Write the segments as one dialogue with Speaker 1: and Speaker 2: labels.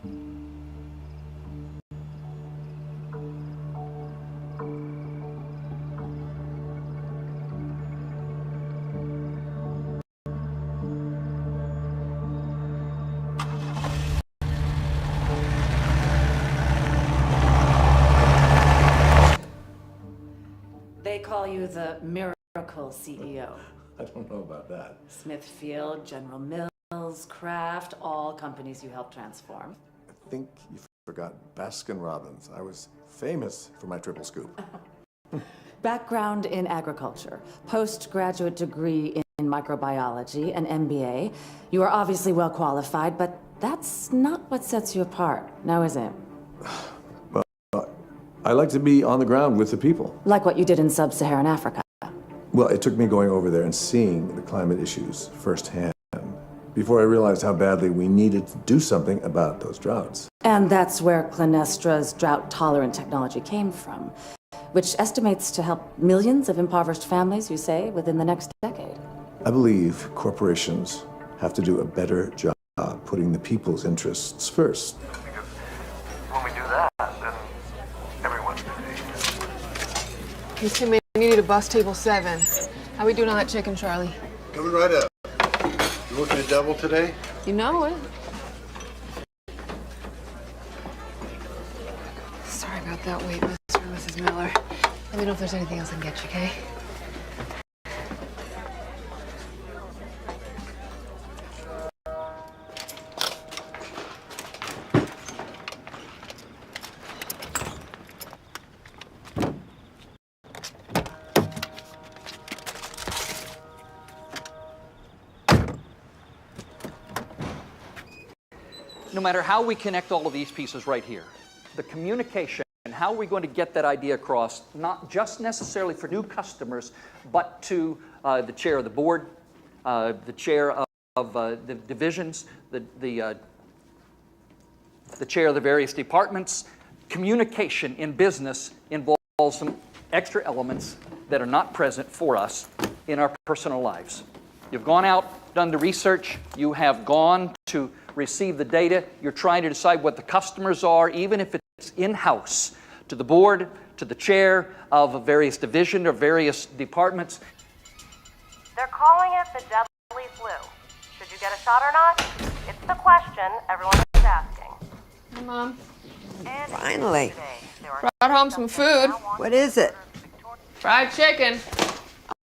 Speaker 1: They call you the miracle CEO.
Speaker 2: I don't know about that.
Speaker 1: Smithfield, General Mills, Kraft, all companies you helped transform.
Speaker 2: I think you forgot Baskin Robbins. I was famous for my triple scoop.
Speaker 1: Background in agriculture, postgraduate degree in microbiology, an MBA. You are obviously well qualified, but that's not what sets you apart, now is it?
Speaker 2: I like to be on the ground with the people.
Speaker 1: Like what you did in sub-Saharan Africa.
Speaker 2: Well, it took me going over there and seeing the climate issues firsthand before I realized how badly we needed to do something about those droughts.
Speaker 1: And that's where Clinestra's drought-tolerant technology came from, which estimates to help millions of impoverished families, you say, within the next decade.
Speaker 2: I believe corporations have to do a better job putting the people's interests first.
Speaker 3: Because when we do that, then everyone's busy.
Speaker 4: These two men needed a bus table 7. How we doing on that chicken, Charlie?
Speaker 5: Coming right up. You looking to double today?
Speaker 4: You know it. Sorry about that wait, Mr. and Mrs. Miller. Let me know if there's anything else I can get you, okay?
Speaker 6: No matter how we connect all of these pieces right here, the communication and how are we going to get that idea across, not just necessarily for new customers, but to the chair of the board, the chair of the divisions, the chair of the various departments. Communication in business involves some extra elements that are not present for us in our personal lives. You've gone out, done the research, you have gone to receive the data, you're trying to decide what the customers are, even if it's in-house, to the board, to the chair of a various division or various departments.
Speaker 7: They're calling it the deadly flu. Should you get a shot or not? It's the question everyone is asking.
Speaker 4: Hey, Mom.
Speaker 7: And
Speaker 8: Finally.
Speaker 7: today, there are
Speaker 4: Brought home some food.
Speaker 8: What is it?
Speaker 4: Fried chicken.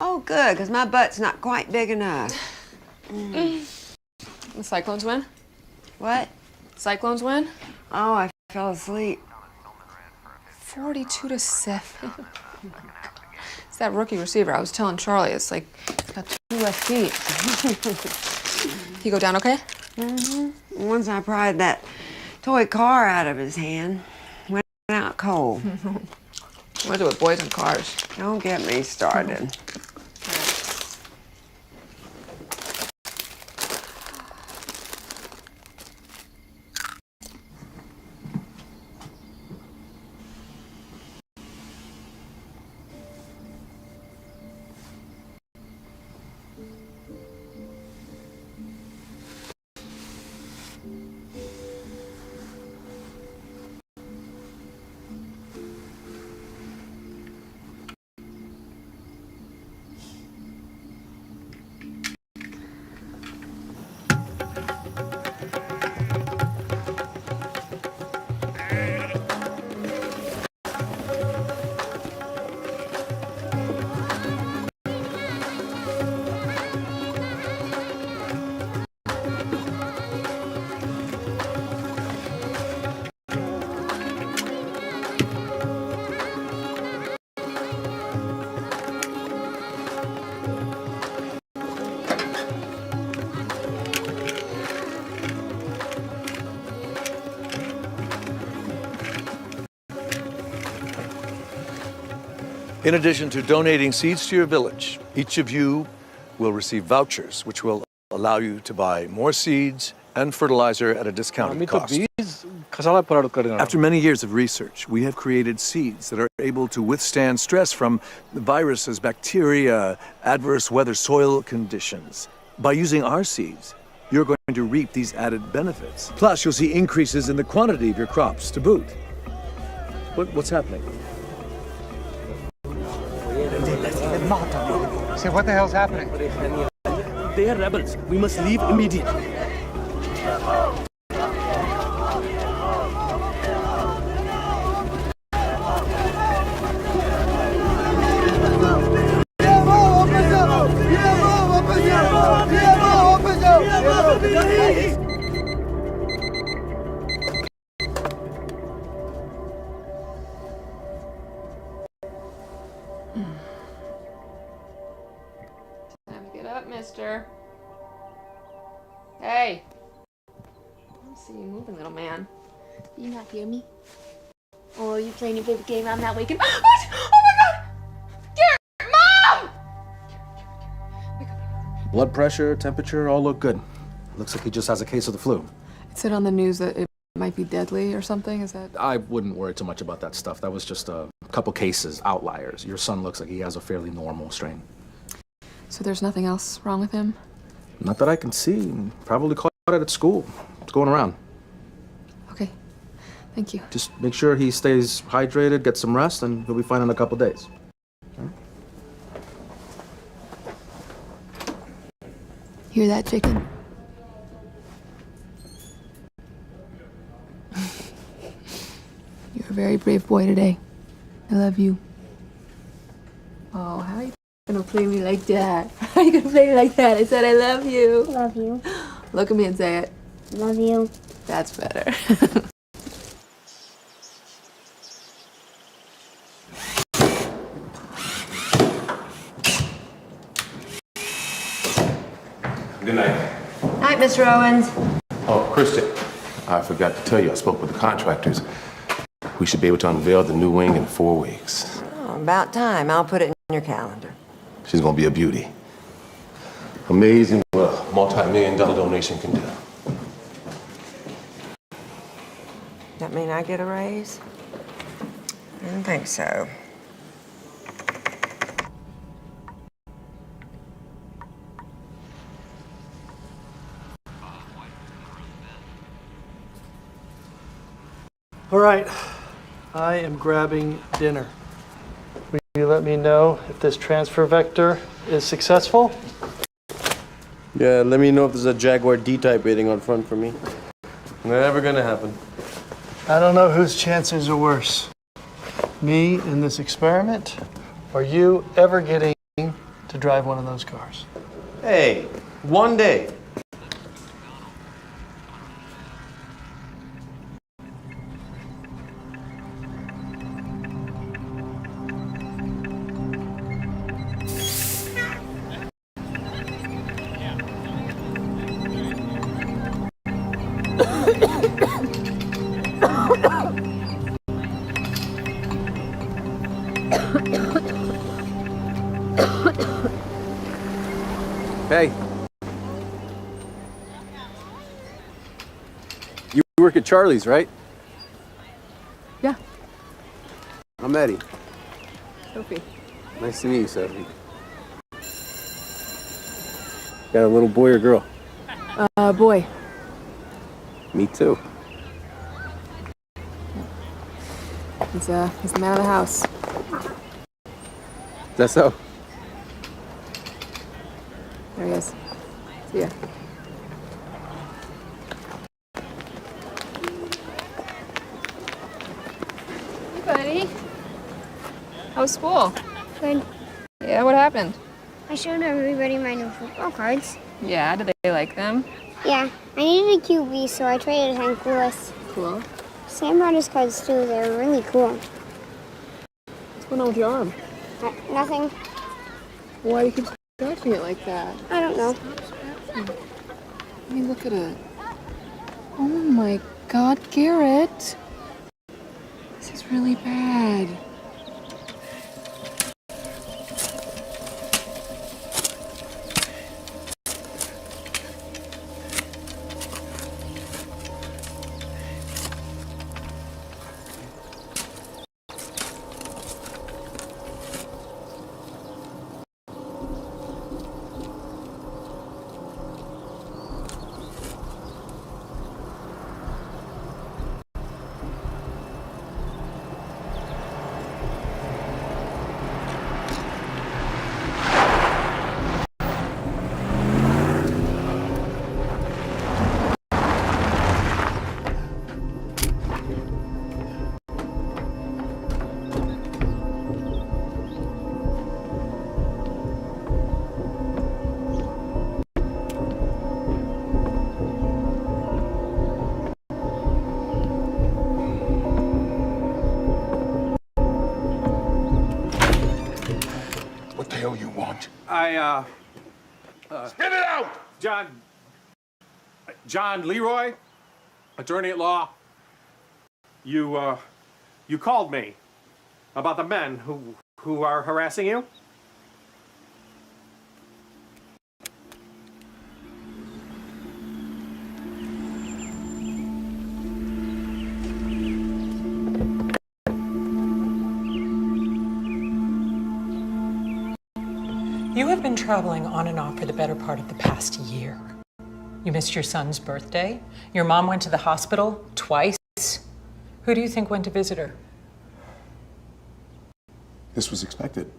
Speaker 8: Oh, good, because my butt's not quite big enough.
Speaker 4: The Cyclones win?
Speaker 8: What?
Speaker 4: Cyclones win?
Speaker 8: Oh, I fell asleep.
Speaker 4: 42-7. It's that rookie receiver. I was telling Charlie, it's like got 2 left feet. He go down okay?
Speaker 8: Mm-hmm. Once I pried that toy car out of his hand, went out cold.
Speaker 4: What do with boys and cars?
Speaker 8: Don't get me started.
Speaker 5: In addition to donating seeds to your village, each of you will receive vouchers, which will allow you to buy more seeds and fertilizer at a discounted cost. After many years of research, we have created seeds that are able to withstand stress from viruses, bacteria, adverse weather, soil conditions. By using our seeds, you're going to reap these added benefits. Plus, you'll see increases in the quantity of your crops to boot. What's happening?
Speaker 3: Say, what the hell's happening?
Speaker 9: They are rebels. We must leave immediately.
Speaker 4: Time to get up, mister. Hey! I don't see you moving, little man.
Speaker 10: Do you not hear me? Or are you playing your favorite game? I'm not waking. What? Oh my god! Garrett! Mom!
Speaker 9: Blood pressure, temperature, all look good. Looks like he just has a case of the flu.
Speaker 4: It said on the news that it might be deadly or something. Is that?
Speaker 9: I wouldn't worry too much about that stuff. That was just a couple cases, outliers. Your son looks like he has a fairly normal strain.
Speaker 4: So there's nothing else wrong with him?
Speaker 9: Not that I can see. Probably caught it at school. It's going around.
Speaker 4: Okay. Thank you.
Speaker 9: Just make sure he stays hydrated, gets some rest, and he'll be fine in a couple days.
Speaker 4: Hear that, chicken? You're a very brave boy today. I love you. Oh, how are you gonna play me like that? How are you gonna play me like that? I said I love you.
Speaker 10: Love you.
Speaker 4: Look at me and say it.
Speaker 10: Love you.
Speaker 4: That's better.
Speaker 11: Good night.
Speaker 8: Night, Mr. Owens.
Speaker 11: Oh, Christian, I forgot to tell you, I spoke with the contractors. We should be able to unveil the new wing in 4 weeks.
Speaker 8: Oh, about time. I'll put it in your calendar.
Speaker 11: She's gonna be a beauty. Amazing what a multi-million-dollar donation can do.
Speaker 8: That mean I get a raise? I don't think so.
Speaker 12: All right, I am grabbing dinner. Will you let me know if this transfer vector is successful?
Speaker 13: Yeah, let me know if there's a Jaguar D-type waiting on front for me. Never gonna happen.
Speaker 12: I don't know whose chances are worse. Me in this experiment, or you ever getting to drive one of those cars?
Speaker 13: Hey, one day.
Speaker 9: Hey. You work at Charlie's, right?
Speaker 4: Yeah.
Speaker 9: I'm Eddie.
Speaker 4: Sophie.
Speaker 9: Nice to meet you, Sophie. Got a little boy or girl?
Speaker 4: Boy.
Speaker 9: Me too.
Speaker 4: He's the man of the house.
Speaker 9: Is that so?
Speaker 4: There he is. See ya. Hey, buddy. How was school?
Speaker 10: Good.
Speaker 4: Yeah, what happened?
Speaker 10: I showed everybody my new football cards.
Speaker 4: Yeah, did they like them?
Speaker 10: Yeah, I needed a QB, so I traded Hank Lewis.
Speaker 4: Cool.
Speaker 10: Sam brought his cards too. They're really cool.
Speaker 4: What's going on with your arm?
Speaker 10: Nothing.
Speaker 4: Why do you keep scratching it like that?
Speaker 10: I don't know.
Speaker 4: I mean, look at it. Oh my God, Garrett. This is really bad.
Speaker 11: Spit it out!
Speaker 14: John Leroy, attorney at law. You called me about the men who are harassing you?
Speaker 15: You have been traveling on and off for the better part of the past year. You missed your son's birthday. Your mom went to the hospital twice. Who do you think went to visit her?
Speaker 2: This was expected.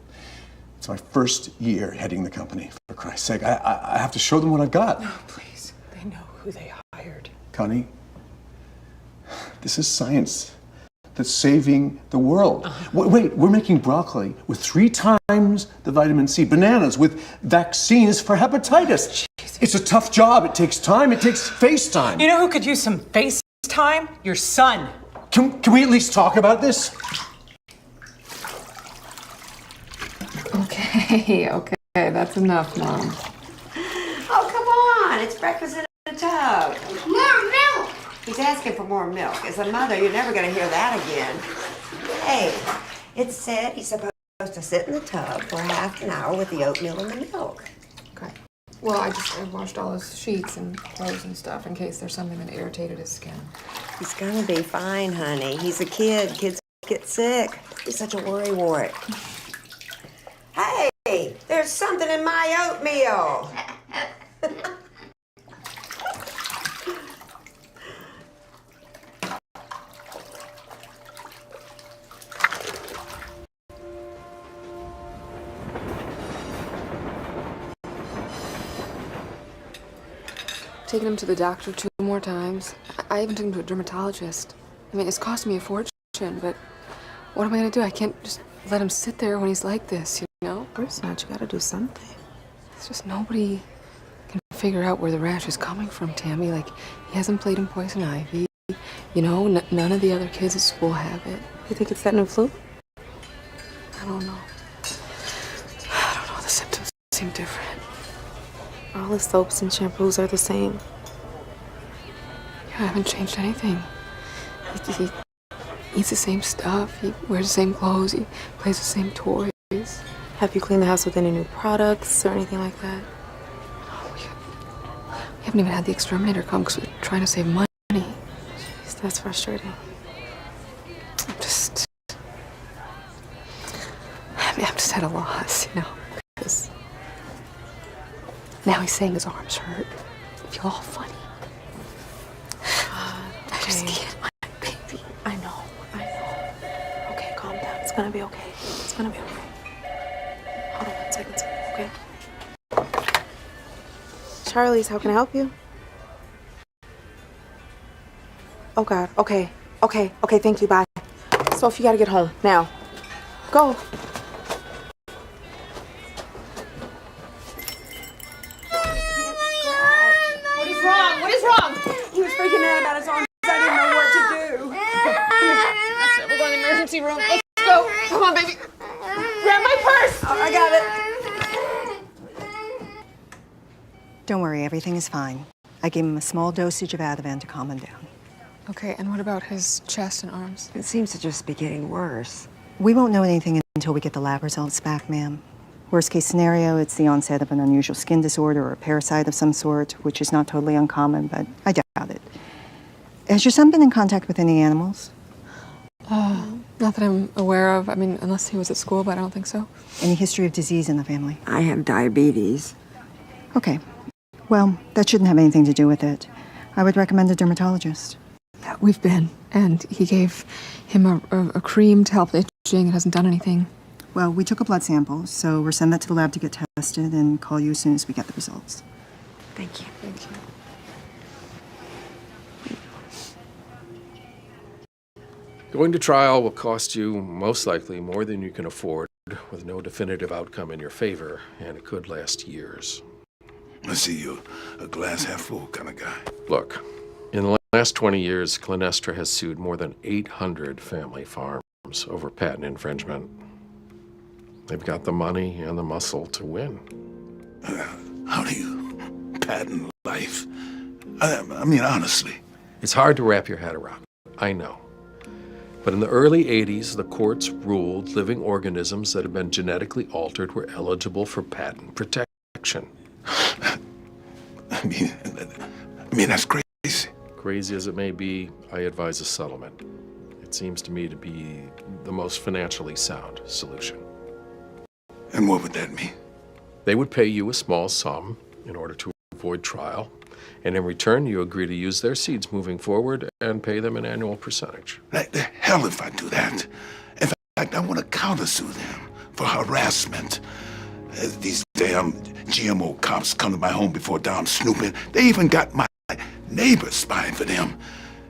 Speaker 2: It's my first year heading the company, for Christ's sake. I have to show them what I've got.
Speaker 15: No, please. They know who they hired.
Speaker 2: Connie, this is science that's saving the world. Wait, we're making broccoli with 3 times the vitamin C, bananas with vaccines for hepatitis. Jesus. It's a tough job. It takes time. It takes FaceTime.
Speaker 15: You know who could use some FaceTime? Your son.
Speaker 2: Can we at least talk about this?
Speaker 4: Okay, that's enough, Mom.
Speaker 8: Oh, come on. It's breakfast in a tub.
Speaker 10: More milk!
Speaker 8: He's asking for more milk. As a mother, you're never going to hear that again. Hey, it said he's supposed to sit in the tub for half an hour with the oatmeal and the milk.
Speaker 4: Okay. Well, I washed all his sheets and clothes and stuff in case there's something that irritated his skin.
Speaker 8: He's gonna be fine, honey. He's a kid. Kids get sick. He's such a worrywart. Hey, there's something in my oatmeal.
Speaker 4: Taken him to the doctor 2 more times. I even took him to a dermatologist. I mean, it's cost me a fortune, but what am I gonna do? I can't just let him sit there when he's like this, you know?
Speaker 8: Of course not. You gotta do something.
Speaker 4: It's just nobody can figure out where the rash is coming from, Tammy. Like, he hasn't played in poison ivy. You know, none of the other kids at school have it.
Speaker 8: You think it's that new flu?
Speaker 4: I don't know. The symptoms seem different.
Speaker 8: All the soaps and shampoos are the same.
Speaker 4: Yeah, I haven't changed anything. He eats the same stuff. He wears the same clothes. He plays the same toys.
Speaker 8: Have you cleaned the house with any new products or anything like that?
Speaker 4: We haven't even had the exterminator come because we're trying to save money.
Speaker 8: Jeez, that's frustrating.
Speaker 4: I'm just at a loss, you know, because now he's saying his arms hurt. I feel all funny. I just can't, my baby.
Speaker 8: I know. Okay, calm down. It's gonna be okay. It's gonna be okay. Hold on 1 second, okay? Charlie's, how can I help you? Oh God, okay, thank you, bye. Soph, you gotta get home, now. Go.
Speaker 10: What is wrong?
Speaker 8: He was freaking out about his arms. I didn't know what to do.
Speaker 10: That's it. We're going to the emergency room. Let's go. Come on, baby. Grab my purse.
Speaker 8: Oh, I got it.
Speaker 16: Don't worry, everything is fine. I gave him a small dosage of Ativan to calm him down.
Speaker 4: Okay, and what about his chest and arms?
Speaker 8: It seems to just be getting worse.
Speaker 16: We won't know anything until we get the lab results back, ma'am. Worst case scenario, it's the onset of an unusual skin disorder or a parasite of some sort, which is not totally uncommon, but I doubt it. Has your son been in contact with any animals?
Speaker 4: Not that I'm aware of. I mean, unless he was at school, but I don't think so.
Speaker 16: Any history of disease in the family?
Speaker 8: I have diabetes.
Speaker 16: Okay. Well, that shouldn't have anything to do with it. I would recommend a dermatologist.
Speaker 4: We've been, and he gave him a cream to help the itching. It hasn't done anything.
Speaker 16: Well, we took a blood sample, so we'll send that to the lab to get tested and call you as soon as we get the results.
Speaker 8: Thank you.
Speaker 4: Thank you.
Speaker 17: Going to trial will cost you, most likely, more than you can afford, with no definitive outcome in your favor, and it could last years.
Speaker 11: I see you, a glass half full kind of guy.
Speaker 17: Look, in the last 20 years, Clinestra has sued more than 800 family farms over patent infringement. They've got the money and the muscle to win.
Speaker 18: How do you patent life? I mean, honestly.
Speaker 17: It's hard to wrap your head around, I know. But in the early 80s, the courts ruled living organisms that had been genetically altered were eligible for patent protection.
Speaker 18: I mean, that's crazy.
Speaker 17: Crazy as it may be, I advise a settlement. It seems to me to be the most financially sound solution.
Speaker 18: And what would that mean?
Speaker 17: They would pay you a small sum in order to avoid trial, and in return, you agree to use their seeds moving forward and pay them an annual percentage.
Speaker 18: Like the hell if I do that. In fact, I want to countersue them for harassment. These damn GMO cops come to my home before dawn snooping. They even got my neighbors spying for them.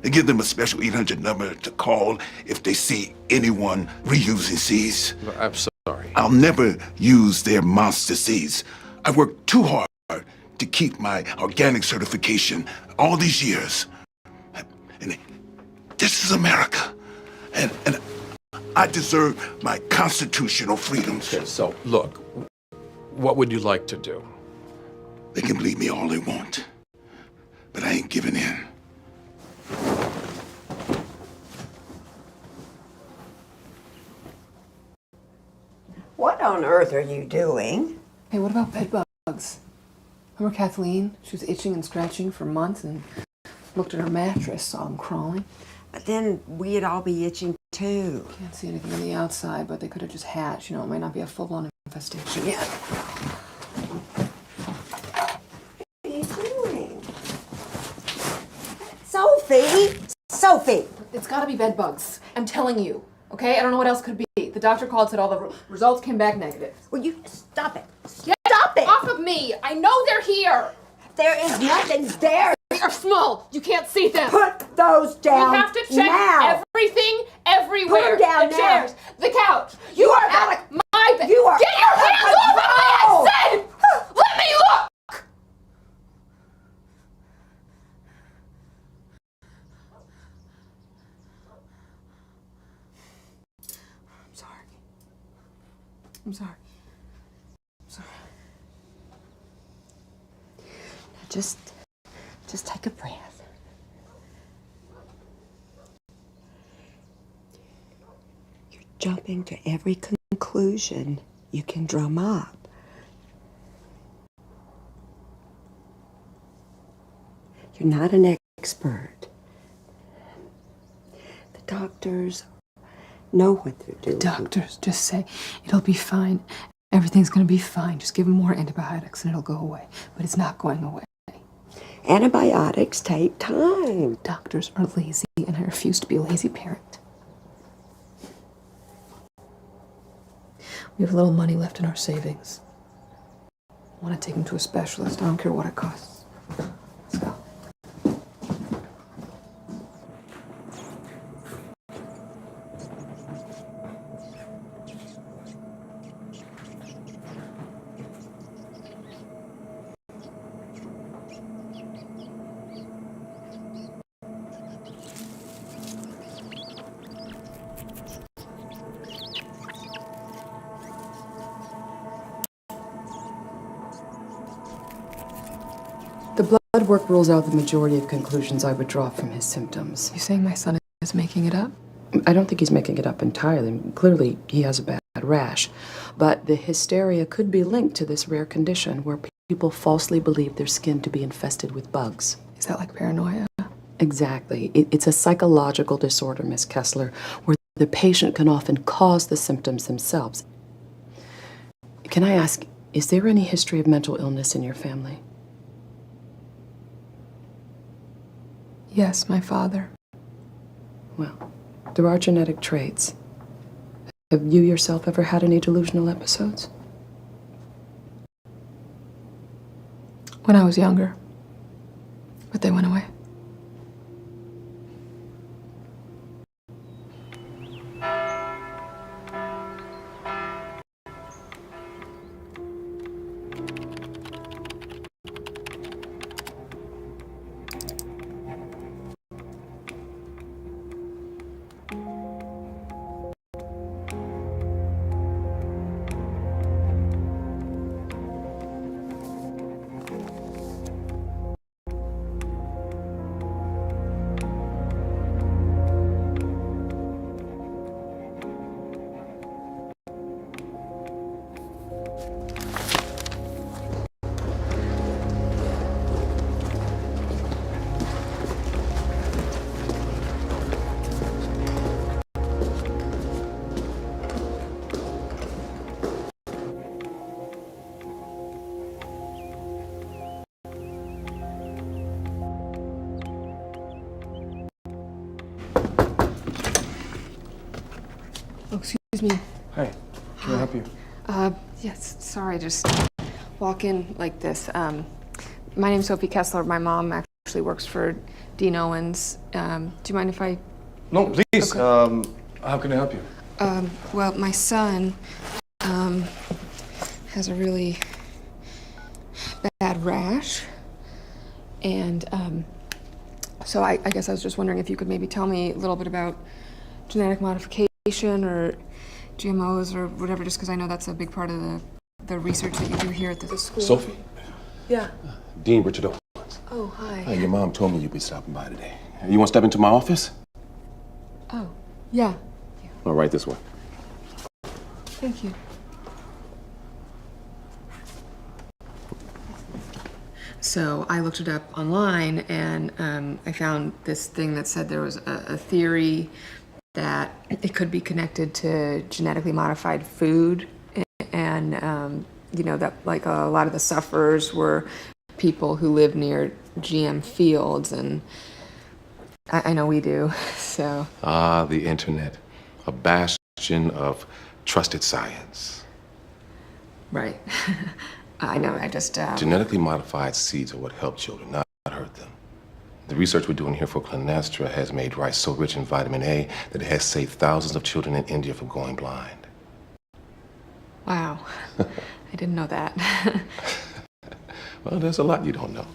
Speaker 18: They give them a special 800 number to call if they see anyone reusing seeds.
Speaker 17: I'm sorry.
Speaker 18: I'll never use their monster seeds. I worked too hard to keep my organic certification all these years. And this is America. And I deserve my constitutional freedoms.
Speaker 17: Okay, so look, what would you like to do?
Speaker 18: They can believe me all they want, but I ain't giving in.
Speaker 8: What on earth are you doing?
Speaker 4: Hey, what about bed bugs? Remember Kathleen? She was itching and scratching for months and looked at her mattress, saw them crawling.
Speaker 8: But then we'd all be itching too.
Speaker 4: Can't see anything on the outside, but they could have just hatched. You know, it might not be a full-blown infestation yet.
Speaker 8: What are you doing? Sophie! Sophie!
Speaker 4: It's gotta be bed bugs. I'm telling you. Okay? I don't know what else could be. The doctor called, said all the results came back negative.
Speaker 8: Will you stop it?
Speaker 4: Get
Speaker 8: Stop it!
Speaker 4: off of me! I know they're here!
Speaker 8: There is nothing there!
Speaker 4: They are small! You can't see them!
Speaker 8: Put those down
Speaker 4: We have to check
Speaker 8: now!
Speaker 4: everything, everywhere.
Speaker 8: Put them down
Speaker 4: the
Speaker 8: now.
Speaker 4: chairs, the couch. You are out of my bed.
Speaker 8: You are
Speaker 4: Get your
Speaker 8: out of
Speaker 4: hands off of me! I said! Let me look! I'm sorry. I'm sorry. I'm sorry.
Speaker 8: Now just take a breath. You're jumping to every conclusion you can drum up. You're not an expert. The doctors know what they're doing.
Speaker 4: Doctors just say it'll be fine. Everything's gonna be fine. Just give them more antibiotics and it'll go away. But it's not going away.
Speaker 8: Antibiotics take time.
Speaker 4: Doctors are lazy, and I refuse to be a lazy parent. We have a little money left in our savings. I want to take him to a specialist. I don't care what it costs. Let's go.
Speaker 19: The blood work rules out the majority of conclusions I would draw from his symptoms.
Speaker 4: You saying my son is making it up?
Speaker 19: I don't think he's making it up entirely. Clearly, he has a bad rash. But the hysteria could be linked to this rare condition where people falsely believe their skin to be infested with bugs.
Speaker 4: Is that like paranoia?
Speaker 19: Exactly. It's a psychological disorder, Miss Kessler, where the patient can often cause the symptoms themselves. Can I ask, is there any history of mental illness in your family?
Speaker 4: Yes, my father.
Speaker 19: Well, there are genetic traits. Have you yourself ever had any delusional episodes?
Speaker 4: When I was younger. But they went away. Oh, excuse me.
Speaker 9: Hi, can I help you?
Speaker 4: Yes, sorry, just walk in like this. My name's Sophie Kessler. My mom actually works for Dean Owens. Do you mind if I...
Speaker 9: No, please.
Speaker 4: Okay.
Speaker 9: How can I help you?
Speaker 4: Well, my son, has a really bad rash. And, so I guess I was just wondering if you could maybe tell me a little bit about genetic modification or GMOs or whatever, just because I know that's a big part of the research that you do here at the school.
Speaker 11: Sophie?
Speaker 4: Yeah.
Speaker 11: Dean Richard Owens.
Speaker 4: Oh, hi.
Speaker 11: Hi, your mom told me you'd be stopping by today. You want to step into my office?
Speaker 4: Oh, yeah.
Speaker 11: All right, this way.
Speaker 4: Thank you. So I looked it up online, and I found this thing that said there was a theory that it could be connected to genetically modified food, and you know, that like a lot of the sufferers were people who live near GM fields, and I know we do, so.
Speaker 11: Ah, the internet. A bastion of trusted science.
Speaker 4: Right. I know, I just...
Speaker 11: Genetically modified seeds are what help children, not hurt them. The research we're doing here for Clinestra has made rice so rich in vitamin A that it has saved thousands of children in India from going blind.
Speaker 4: Wow. I didn't know that.
Speaker 11: Well, there's a lot you don't know.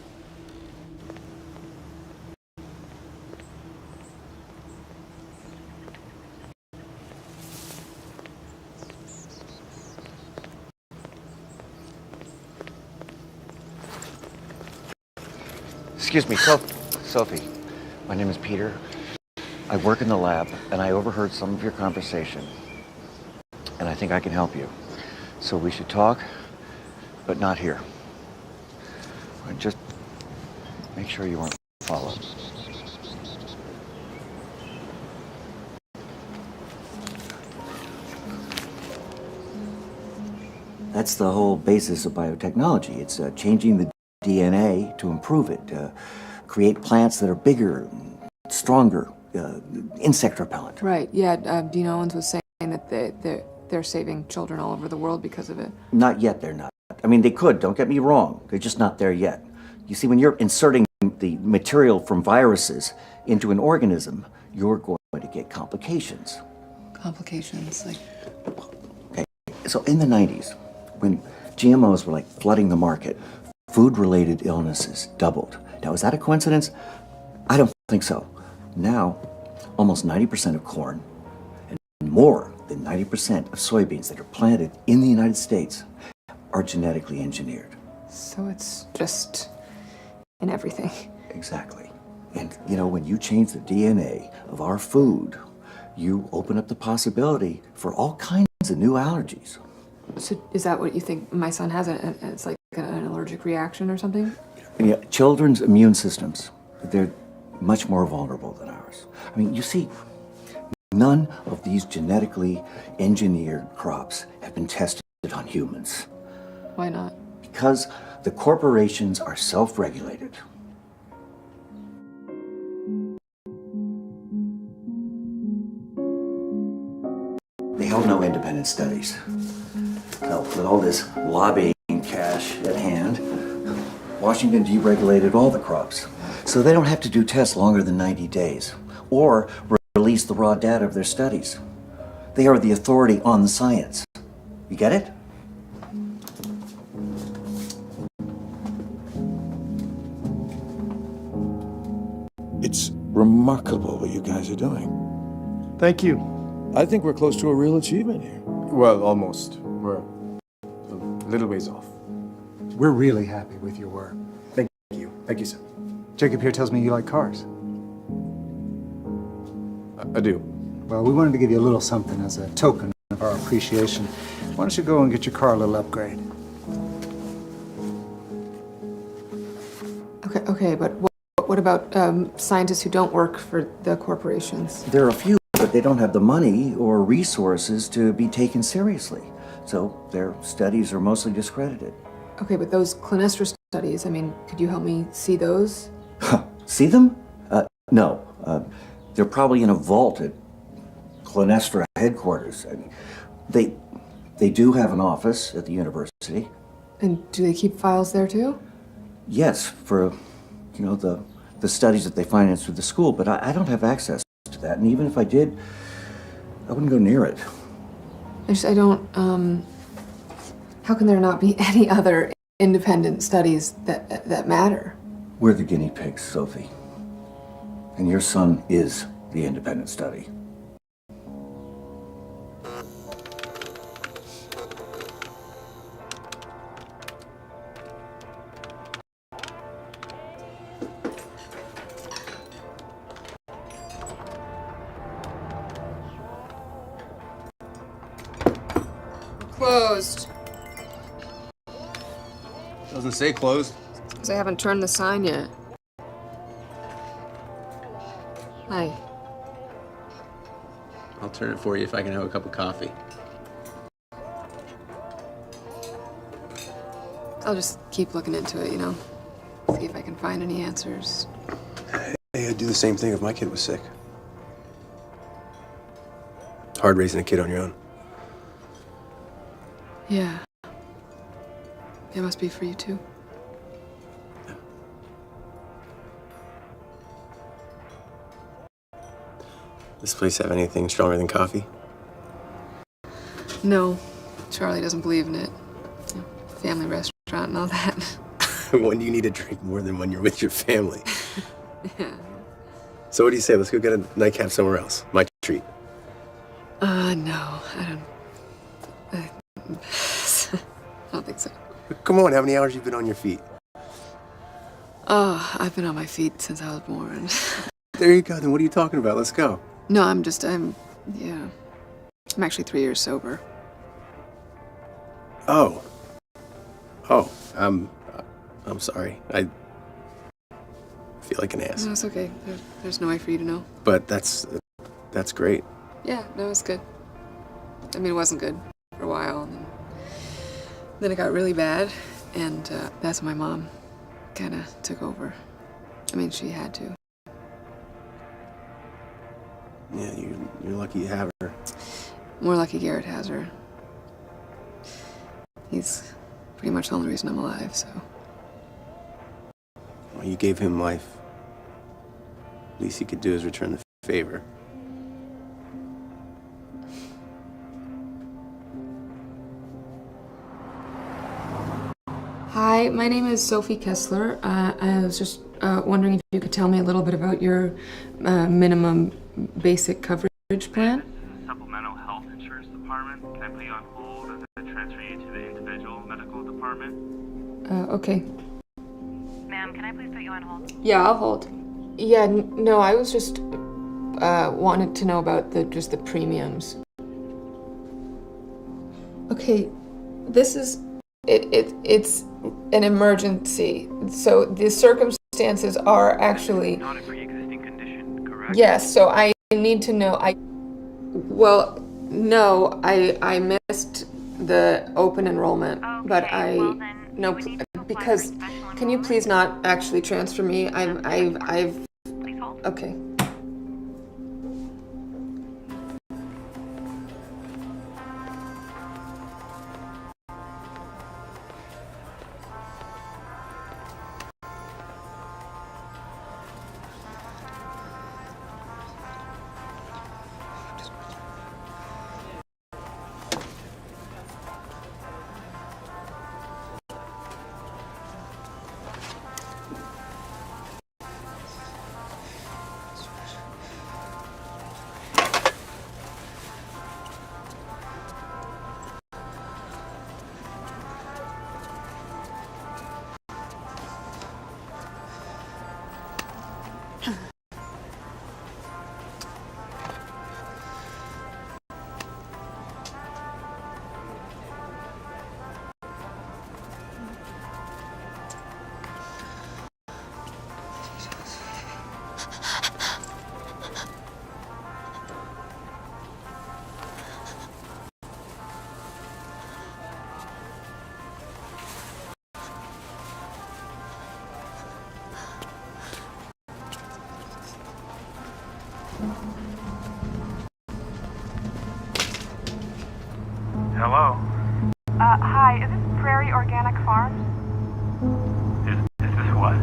Speaker 20: Excuse me, Sophie. My name is Peter. I work in the lab, and I overheard some of your conversation. And I think I can help you. So we should talk, but not here. Just make sure you aren't followed. That's the whole basis of biotechnology. It's changing the DNA to improve it, create plants that are bigger, stronger, insect repellent.
Speaker 4: Right, yeah, Dean Owens was saying that they're saving children all over the world because of it.
Speaker 20: Not yet, they're not. I mean, they could, don't get me wrong. They're just not there yet. You see, when you're inserting the material from viruses into an organism, you're going to get complications.
Speaker 4: Complications, like...
Speaker 20: Okay, so in the 90s, when GMOs were like flooding the market, food-related illnesses doubled. Now, is that a coincidence? I don't think so. Now, almost 90% of corn and more than 90% of soybeans that are planted in the United States are genetically engineered.
Speaker 4: So it's just in everything.
Speaker 20: Exactly. And, you know, when you change the DNA of our food, you open up the possibility for all kinds of new allergies.
Speaker 4: So is that what you think my son has? It's like an allergic reaction or something?
Speaker 20: Yeah, children's immune systems, they're much more vulnerable than ours. I mean, you see, none of these genetically engineered crops have been tested on humans.
Speaker 4: Why not?
Speaker 20: Because the corporations are self-regulated. They hold no independent studies. So, with all this lobbying cash at hand, Washington deregulated all the crops. So they don't have to do tests longer than 90 days or release the raw data of their studies. They are the authority on the science. You get it?
Speaker 2: It's remarkable what you guys are doing.
Speaker 12: Thank you.
Speaker 2: I think we're close to a real achievement here.
Speaker 9: Well, almost. We're a little ways off.
Speaker 21: We're really happy with your work.
Speaker 9: Thank you. Thank you, sir.
Speaker 21: Jacob here tells me you like cars.
Speaker 9: I do.
Speaker 21: Well, we wanted to give you a little something as a token of our appreciation. Why don't you go and get your car a little upgrade?
Speaker 4: Okay, but what about scientists who don't work for the corporations?
Speaker 20: There are a few, but they don't have the money or resources to be taken seriously. So their studies are mostly discredited.
Speaker 4: Okay, but those Clinestra studies, I mean, could you help me see those?
Speaker 20: See them? No. They're probably in a vault at Clinestra headquarters. I mean, they do have an office at the university.
Speaker 4: And do they keep files there too?
Speaker 20: Yes, for, the studies that they finance through the school, but I don't have access to that. And even if I did, I wouldn't go near it.
Speaker 4: I don't, how can there not be any other independent studies that matter?
Speaker 20: We're the guinea pigs, Sophie. And your son is the independent study.
Speaker 4: Closed.
Speaker 13: Doesn't say closed.
Speaker 4: Because I haven't turned the sign yet. Hi.
Speaker 13: I'll turn it for you if I can have a cup of coffee.
Speaker 4: I'll just keep looking into it, see if I can find any answers.
Speaker 13: Hey, I'd do the same thing if my kid was sick. It's hard raising a kid on your own.
Speaker 4: Yeah. It must be for you too.
Speaker 13: This place have anything stronger than coffee?
Speaker 4: No, Charlie doesn't believe in it. Family restaurant and all that.
Speaker 13: When do you need a drink more than when you're with your family?
Speaker 4: Yeah.
Speaker 13: So what do you say? Let's go get a nightcap somewhere else. My treat.
Speaker 4: No, I don't think so.
Speaker 13: Come on, how many hours you been on your feet?
Speaker 4: Oh, I've been on my feet since I was born.
Speaker 13: There you go, then what are you talking about? Let's go.
Speaker 4: No, I'm actually 3 years sober.
Speaker 13: Oh, I'm sorry. I feel like an ass.
Speaker 4: No, it's okay. There's no way for you to know.
Speaker 13: But that's great.
Speaker 4: Yeah, no, it's good. I mean, it wasn't good for a while, and then it got really bad, and that's when my mom kind of took over. I mean, she had to.
Speaker 13: Yeah, you're lucky you have her.
Speaker 4: More lucky Garrett has her. He's pretty much the only reason I'm alive, so.
Speaker 13: Well, you gave him life. Least he could do is return the favor.
Speaker 4: Hi, my name is Sophie Kessler. I was just wondering if you could tell me a little bit about your minimum basic coverage plan.
Speaker 1: Supplemental Health Insurance Department. Can I put you on hold as I transfer you to the individual medical department?
Speaker 4: Okay.
Speaker 7: Ma'am, can I please put you on hold?
Speaker 4: Yeah, I'll hold. Yeah, no, I was just wanted to know about just the premiums. Okay, this is it's an emergency, so the circumstances are actually
Speaker 1: Not a pre-existing condition, correct?
Speaker 4: yes. So I need to know. Well, no, I missed the open enrollment, but because can you please not actually transfer me? I've okay.
Speaker 1: Hello?
Speaker 7: Hi, is this Prairie Organic Farms?
Speaker 1: Is this what?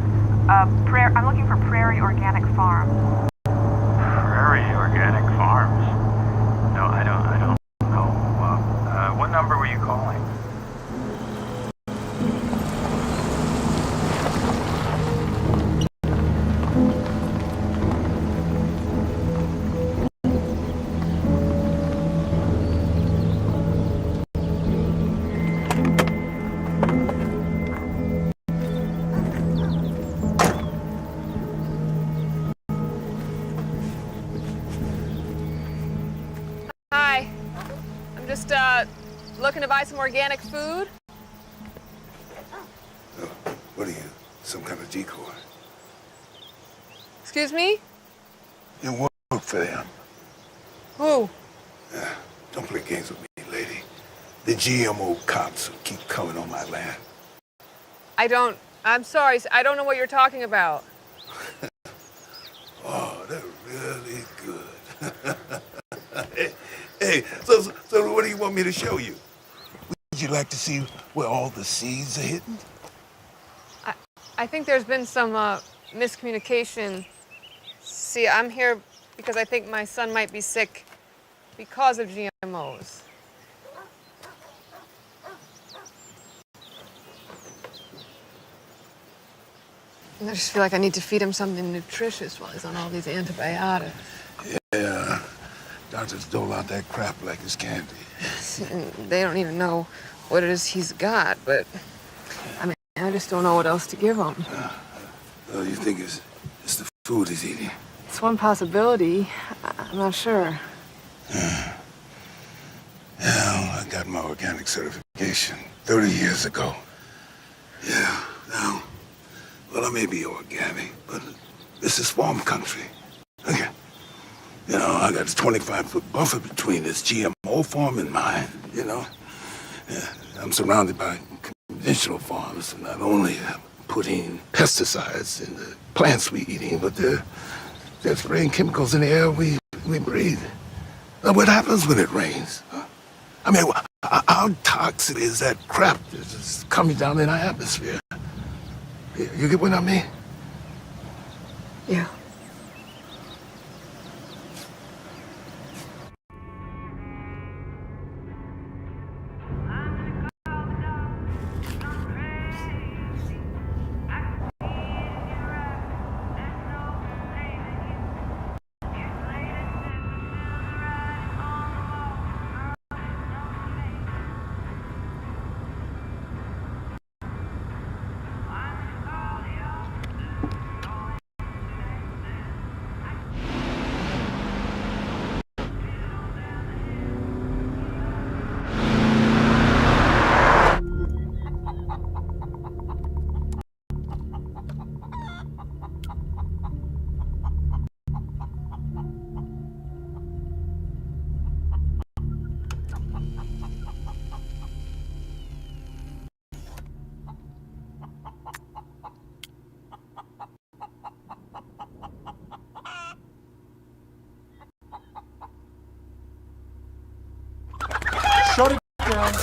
Speaker 7: I'm looking for Prairie Organic Farms.
Speaker 1: Prairie Organic Farms? No, I don't know. What number were you calling?
Speaker 4: Hi. I'm just, looking to buy some organic food.
Speaker 18: What are you, some kind of decoy?
Speaker 4: Excuse me?
Speaker 18: You work for them.
Speaker 4: Who?
Speaker 18: Don't play games with me, lady. The GMO cops who keep coming on my land.
Speaker 4: I'm sorry, I don't know what you're talking about.
Speaker 18: Oh, they're really good. Hey, so what do you want me to show you? Would you like to see where all the seeds are hidden?
Speaker 4: I think there's been some, miscommunication. See, I'm here because I think my son might be sick because of GMOs. And I just feel like I need to feed him something nutritious while he's on all these antibiotics.
Speaker 18: Yeah, doctors dole out that crap like it's candy.
Speaker 4: And they don't even know what it is he's got, but I mean, I just don't know what else to give him.
Speaker 18: You think it's the food he's eating?
Speaker 4: It's one possibility. I'm not sure.
Speaker 18: Yeah, I got my organic certification 30 years ago. Yeah, now, well, I may be organic, but this is farm country. Okay. You know, I got a 25-foot buffer between this GMO farm and mine, you know. Yeah, I'm surrounded by conventional farms, not only putting pesticides in the plants we eating, but they're spraying chemicals in the air we breathe. Now, what happens when it rains? Huh? I mean, how toxic is that crap that's coming down in our atmosphere? You get what I mean?
Speaker 4: Yeah.
Speaker 12: Shut it down.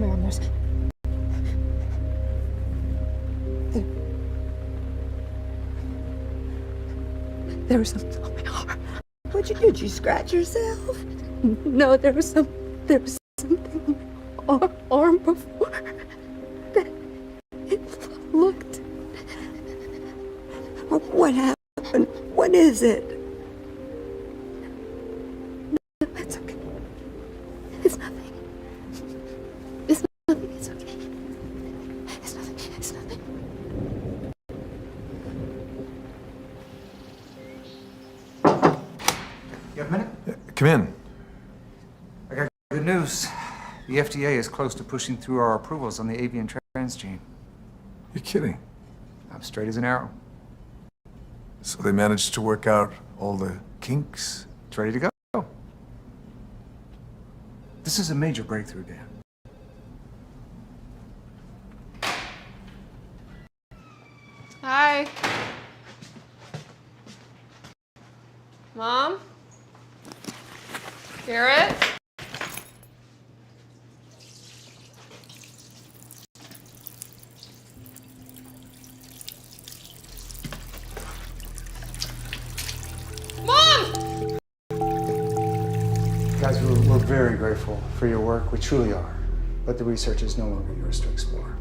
Speaker 4: Mom, there was something on my arm.
Speaker 8: What'd you do? Did you scratch yourself?
Speaker 4: No, there was something on my arm before that it looked.
Speaker 8: What happened? What is it?
Speaker 4: No, it's okay. It's nothing. It's nothing. It's okay. It's nothing. It's nothing.
Speaker 21: You have a minute?
Speaker 5: Come in.
Speaker 21: I got good news. The FDA is close to pushing through our approvals on the avian transgene.
Speaker 5: You're kidding.
Speaker 21: I'm straight as an arrow.
Speaker 5: So they managed to work out all the kinks?
Speaker 21: It's ready to go. This is a major breakthrough, Dan.
Speaker 4: Hi. Mom? Garrett? Mom!
Speaker 21: Guys, we're very grateful for your work. We truly are. But the research is no longer yours to explore.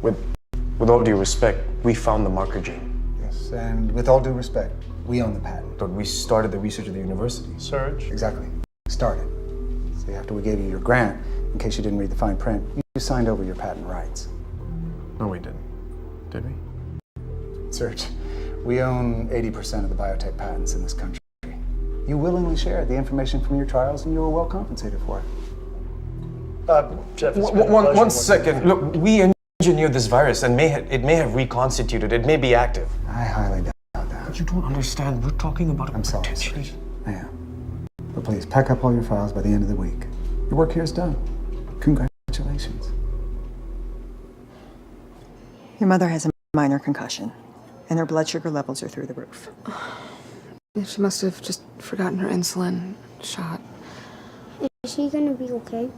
Speaker 6: With all due respect, we found the marker gene.
Speaker 21: Yes, and with all due respect, we own the patent.
Speaker 6: But we started the research at the university.
Speaker 12: Search.
Speaker 21: Exactly. Started. See, after we gave you your grant, in case you didn't read the fine print, you signed over your patent rights.
Speaker 6: No, we didn't. Did we?
Speaker 21: Serge, we own 80% of the biotech patents in this country. You willingly shared the information from your trials, and you were well compensated for it.
Speaker 12: Jeff, it's been a pleasure
Speaker 6: One
Speaker 12: working
Speaker 6: second.
Speaker 12: with you.
Speaker 6: Look, we engineered this virus, and it may have reconstituted. It may be active.
Speaker 21: I highly doubt that.
Speaker 6: But you don't understand. We're talking about
Speaker 21: I'm sorry, Serge. I am. But please, pack up all your files by the end of the week. Your work here is done. Congratulations.
Speaker 16: Your mother has a minor concussion, and her blood sugar levels are through the roof.
Speaker 4: She must have just forgotten her insulin shot.
Speaker 10: Is she gonna be okay?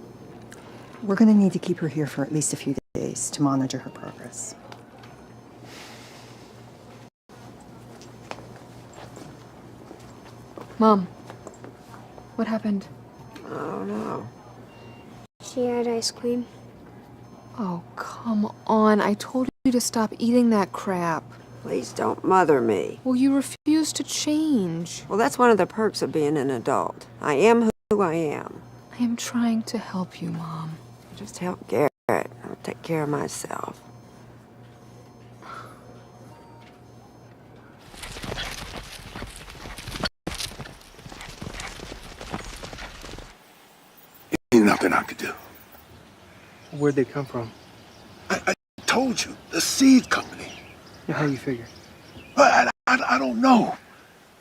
Speaker 16: We're going to need to keep her here for at least a few days to monitor her progress.
Speaker 4: Mom, what happened?
Speaker 8: Oh, no.
Speaker 10: She had ice cream.
Speaker 4: Oh, come on. I told you to stop eating that crap.
Speaker 8: Please don't mother me.
Speaker 4: Well, you refuse to change.
Speaker 8: Well, that's one of the perks of being an adult. I am who I am.
Speaker 4: I am trying to help you, Mom.
Speaker 8: Just help Garrett. I'll take care of myself.
Speaker 18: Ain't nothing I could do.
Speaker 12: Where'd they come from?
Speaker 18: I told you, the seed company.
Speaker 12: Yeah, how you figure?
Speaker 18: I don't know.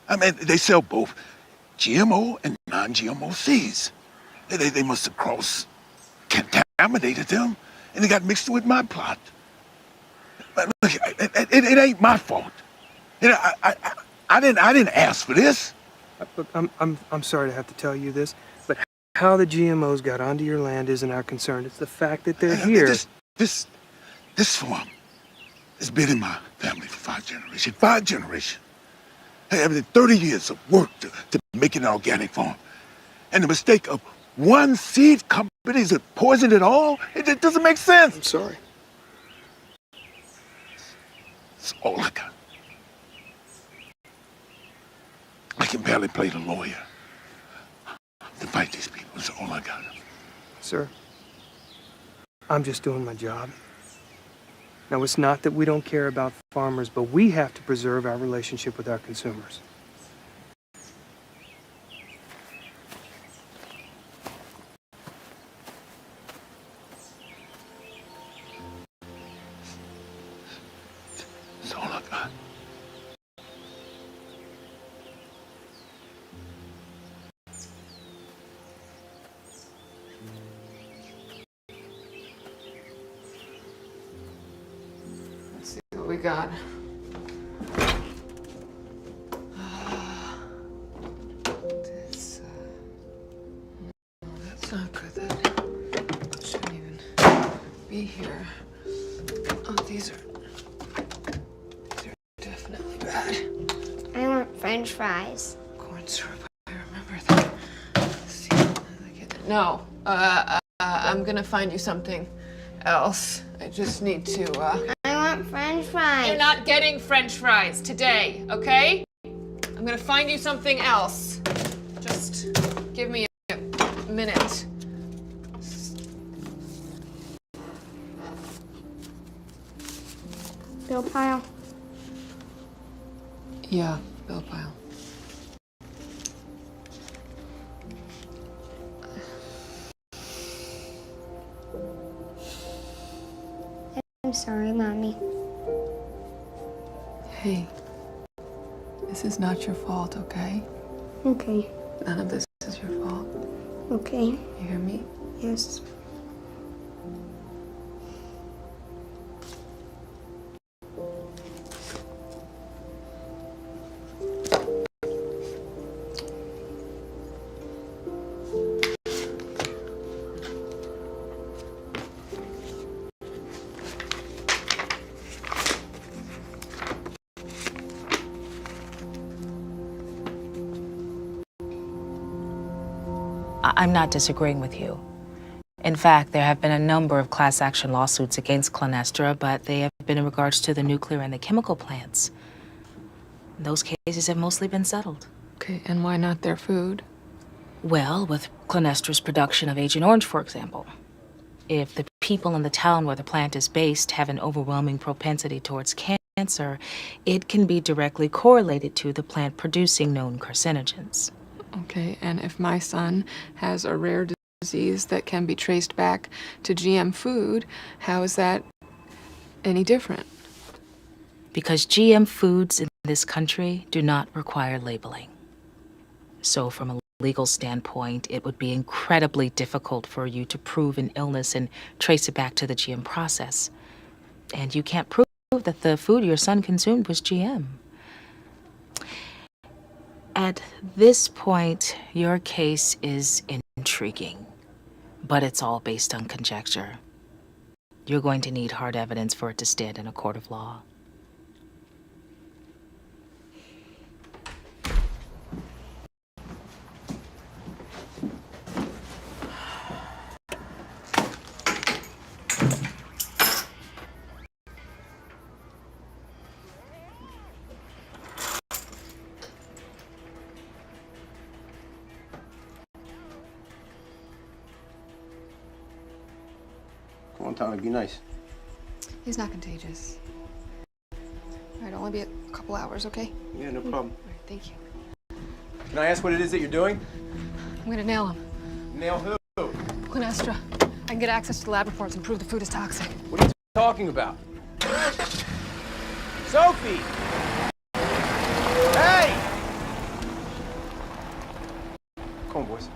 Speaker 18: I mean, they sell both GMO and non-GMO seeds. They must have contaminated them, and they got mixed with my plot. But look, it ain't my fault. You know, I didn't ask for this.
Speaker 12: Look, I'm sorry to have to tell you this, but how the GMOs got onto your land isn't our concern. It's the fact that they're here.
Speaker 18: This farm has been in my family for 5 generations. 5 generations. Hey, I mean, 30 years of work to make it an organic farm. And the mistake of one seed company to poison it all, it doesn't make sense.
Speaker 12: I'm sorry.
Speaker 18: It's all I got. I can barely play the lawyer to fight these people. It's all I got.
Speaker 12: Sir, I'm just doing my job. Now, it's not that we don't care about farmers, but we have to preserve our relationship with our consumers.
Speaker 18: It's all I got.
Speaker 4: Let's see what we got. This, no, that's not good. That shouldn't even. be here. Oh, these are definitely bad.
Speaker 10: I want French fries.
Speaker 4: Corn syrup. I remember that. Let's see. No. I'm gonna find you something else. I just need to.
Speaker 10: I want French fries.
Speaker 4: You're not getting French fries today, okay? I'm gonna find you something else. Just give me a minute.
Speaker 10: Bill Pyle.
Speaker 4: Yeah, Bill Pyle.
Speaker 10: I'm sorry, Mommy.
Speaker 4: Hey, this is not your fault, okay?
Speaker 10: Okay.
Speaker 4: None of this is your fault.
Speaker 10: Okay.
Speaker 4: You hear me?
Speaker 10: Yes.
Speaker 3: I'm not disagreeing with you. In fact, there have been a number of class action lawsuits against Clenestra, but they have been in regards to the nuclear and the chemical plants. Those cases have mostly been settled.
Speaker 4: Okay, and why not their food?
Speaker 3: Well, with Clenestra's production of Agent Orange, for example. If the people in the town where the plant is based have an overwhelming propensity towards cancer, it can be directly correlated to the plant producing known carcinogens.
Speaker 4: Okay, and if my son has a rare disease that can be traced back to GM food, how is that any different?
Speaker 3: Because GM foods in this country do not require labeling. So from a legal standpoint, it would be incredibly difficult for you to prove an illness and trace it back to the GM process. And you can't prove that the food your son consumed was GM. At this point, your case is intriguing, but it's all based on conjecture. You're going to need hard evidence for it to stand in a court of law.
Speaker 13: Come on, Tommy, be nice.
Speaker 4: He's not contagious. All right, only be a couple hours, okay?
Speaker 13: Yeah, no problem.
Speaker 4: All right, thank you.
Speaker 13: Can I ask what it is that you're doing?
Speaker 4: I'm gonna nail him.
Speaker 13: Nail who?
Speaker 4: Clenestra. I can get access to the lab reports and prove the food is toxic.
Speaker 13: What are you talking about? Sophie! Hey! Come on, boys.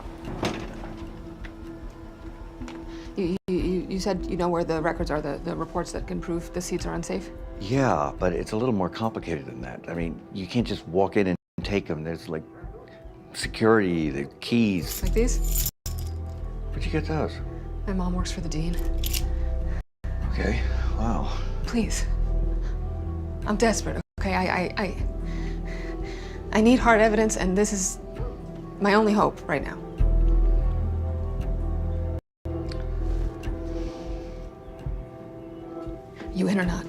Speaker 4: You said you know where the records are, the reports that can prove the seeds are unsafe?
Speaker 20: Yeah, but it's a little more complicated than that. I mean, you can't just walk in and take them. There's like security, the keys.
Speaker 4: Like these?
Speaker 20: Where'd you get those?
Speaker 4: My mom works for the dean.
Speaker 20: Okay, wow.
Speaker 4: Please. I'm desperate, okay? I need hard evidence, and this is my only hope right now. You in or not?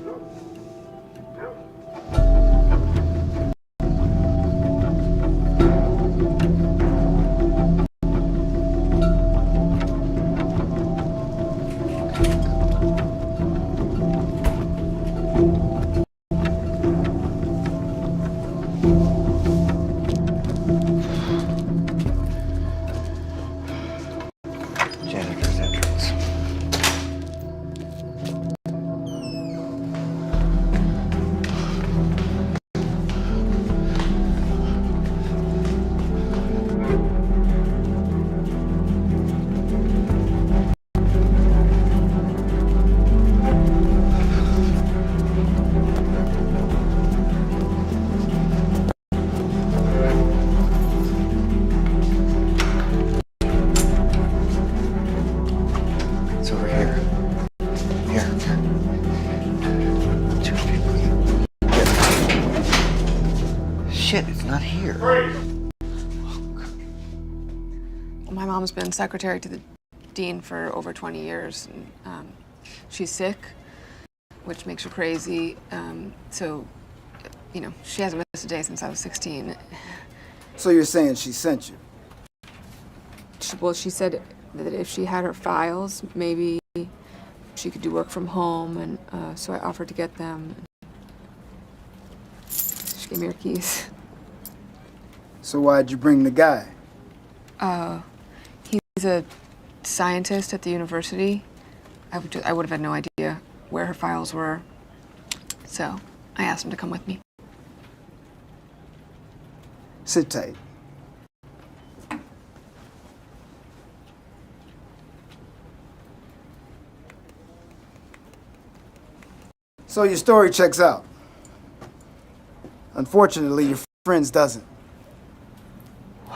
Speaker 20: Janitor's entrance.
Speaker 4: here? My mom's been secretary to the dean for over 20 years. And, she's sick, which makes her crazy. So, you know, she hasn't missed a day since I was 16.
Speaker 14: So you're saying she sent you?
Speaker 4: Well, she said that if she had her files, maybe she could do work from home, and so I offered to get them. She gave me her keys.
Speaker 14: So why'd you bring the guy?
Speaker 4: He's a scientist at the university. I would have had no idea where her files were, so I asked him to come with me.
Speaker 14: Sit tight. So your story checks out. Unfortunately, your friend's doesn't.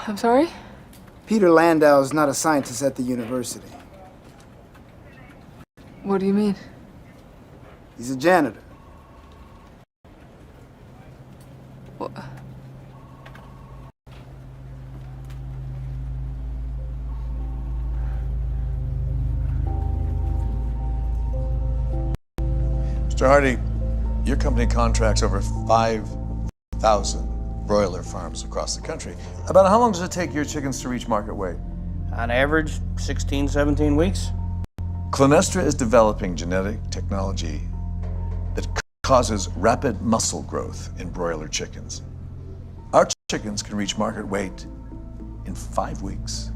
Speaker 4: I'm sorry?
Speaker 14: Peter Landau is not a scientist at the university.
Speaker 4: What do you mean?
Speaker 14: He's a janitor.
Speaker 4: Well,
Speaker 5: Mr. Hardy, your company contracts over 5,000 broiler farms across the country. About how long does it take your chickens to reach market weight?
Speaker 22: On average, 16, 17 weeks.
Speaker 5: Clinestra is developing genetic technology that causes rapid muscle growth in broiler chickens. Our chickens can reach market weight in 5 weeks.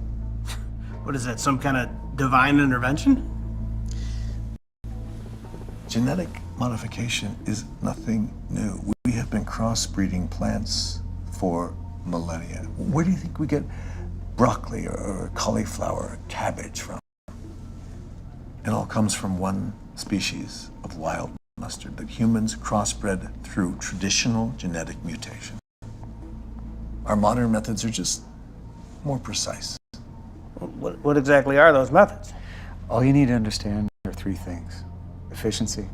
Speaker 22: What is that, some kind of divine intervention?
Speaker 5: Genetic modification is nothing new. We have been crossbreeding plants for millennia. Where do you think we get broccoli or cauliflower or cabbage from? It all comes from one species of wild mustard that humans crossbred through traditional genetic mutation. Our modern methods are just more precise.
Speaker 22: What exactly are those methods?
Speaker 21: All you need to understand are three things: efficiency,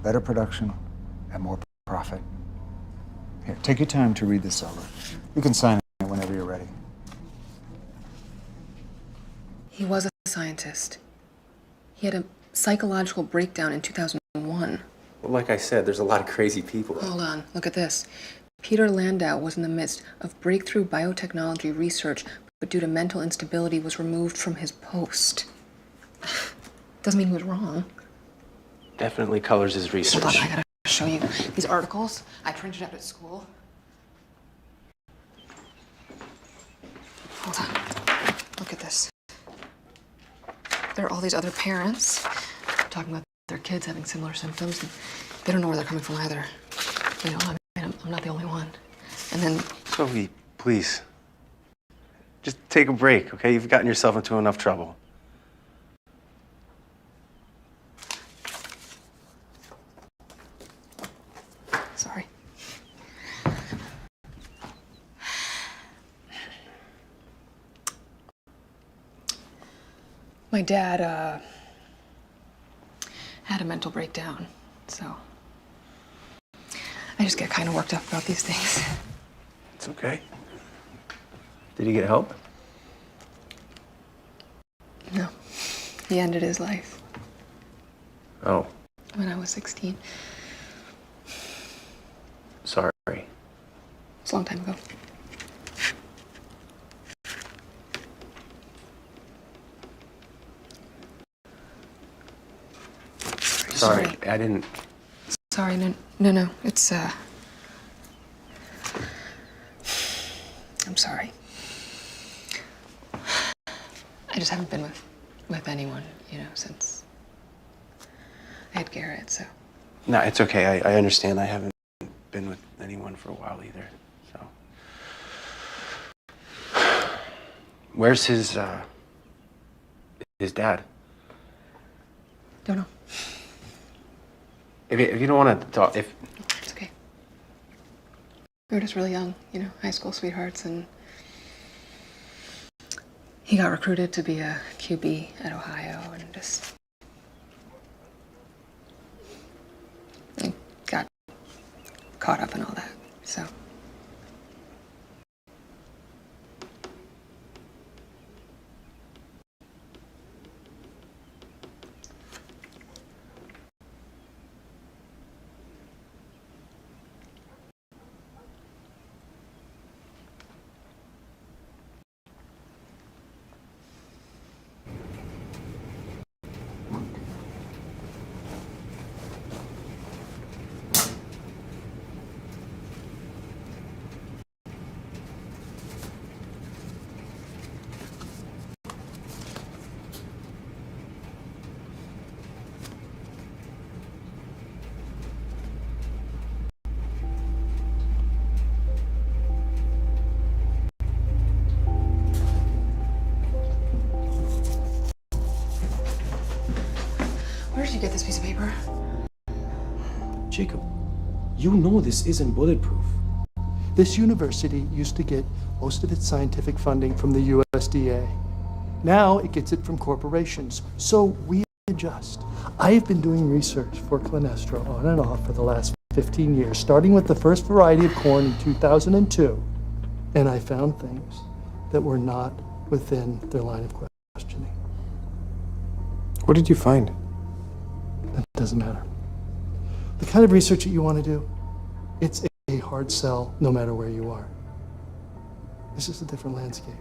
Speaker 21: better production, and more profit. Here, take your time to read this over. You can sign it whenever you're ready.
Speaker 4: he was a scientist. He had a psychological breakdown in 2001.
Speaker 6: Well, like I said, there's a lot of crazy people.
Speaker 4: Hold on, look at this. Peter Landau was in the midst of breakthrough biotechnology research, but due to mental instability was removed from his post. Doesn't mean he was wrong.
Speaker 6: Definitely colors his research.
Speaker 4: Hold on, I gotta show you these articles I printed out at school. Hold on. Look at this. There are all these other parents talking about their kids having similar symptoms, and they don't know where they're coming from either. You know, I'm not the only one. And then...
Speaker 6: Sophie, please. Just take a break, okay? You've gotten yourself into enough trouble.
Speaker 4: Sorry. My dad, had a mental breakdown, so I just get kind of worked up about these things.
Speaker 6: It's okay. Did he get help?
Speaker 4: No. He ended his life
Speaker 6: Oh,
Speaker 4: when I was 16.
Speaker 6: sorry.
Speaker 4: It's a long time ago.
Speaker 6: Sorry, I didn't...
Speaker 4: Sorry, no. It's, I'm sorry. I just haven't been with anyone, you know, since I had Garrett, so.
Speaker 6: No, it's okay. I understand. I haven't been with anyone for a while either, so. Where's his dad?
Speaker 4: Don't know.
Speaker 6: If you don't want to talk, if...
Speaker 4: It's okay. We were just really young, you know, high school sweethearts, and he got recruited to be a QB at Ohio, and just got caught up in all that, so. get this piece of paper?
Speaker 15: Jacob, you know this isn't bulletproof.
Speaker 12: This university used to get most of its scientific funding from the USDA. Now it gets it from corporations, so we adjust. I have been doing research for Clinestra on and off for the last 15 years, starting with the first variety of corn in 2002, and I found things that were not within their line of questioning.
Speaker 21: What did you find?
Speaker 12: That doesn't matter. The kind of research that you want to do, it's a hard sell no matter where you are. This is a different landscape.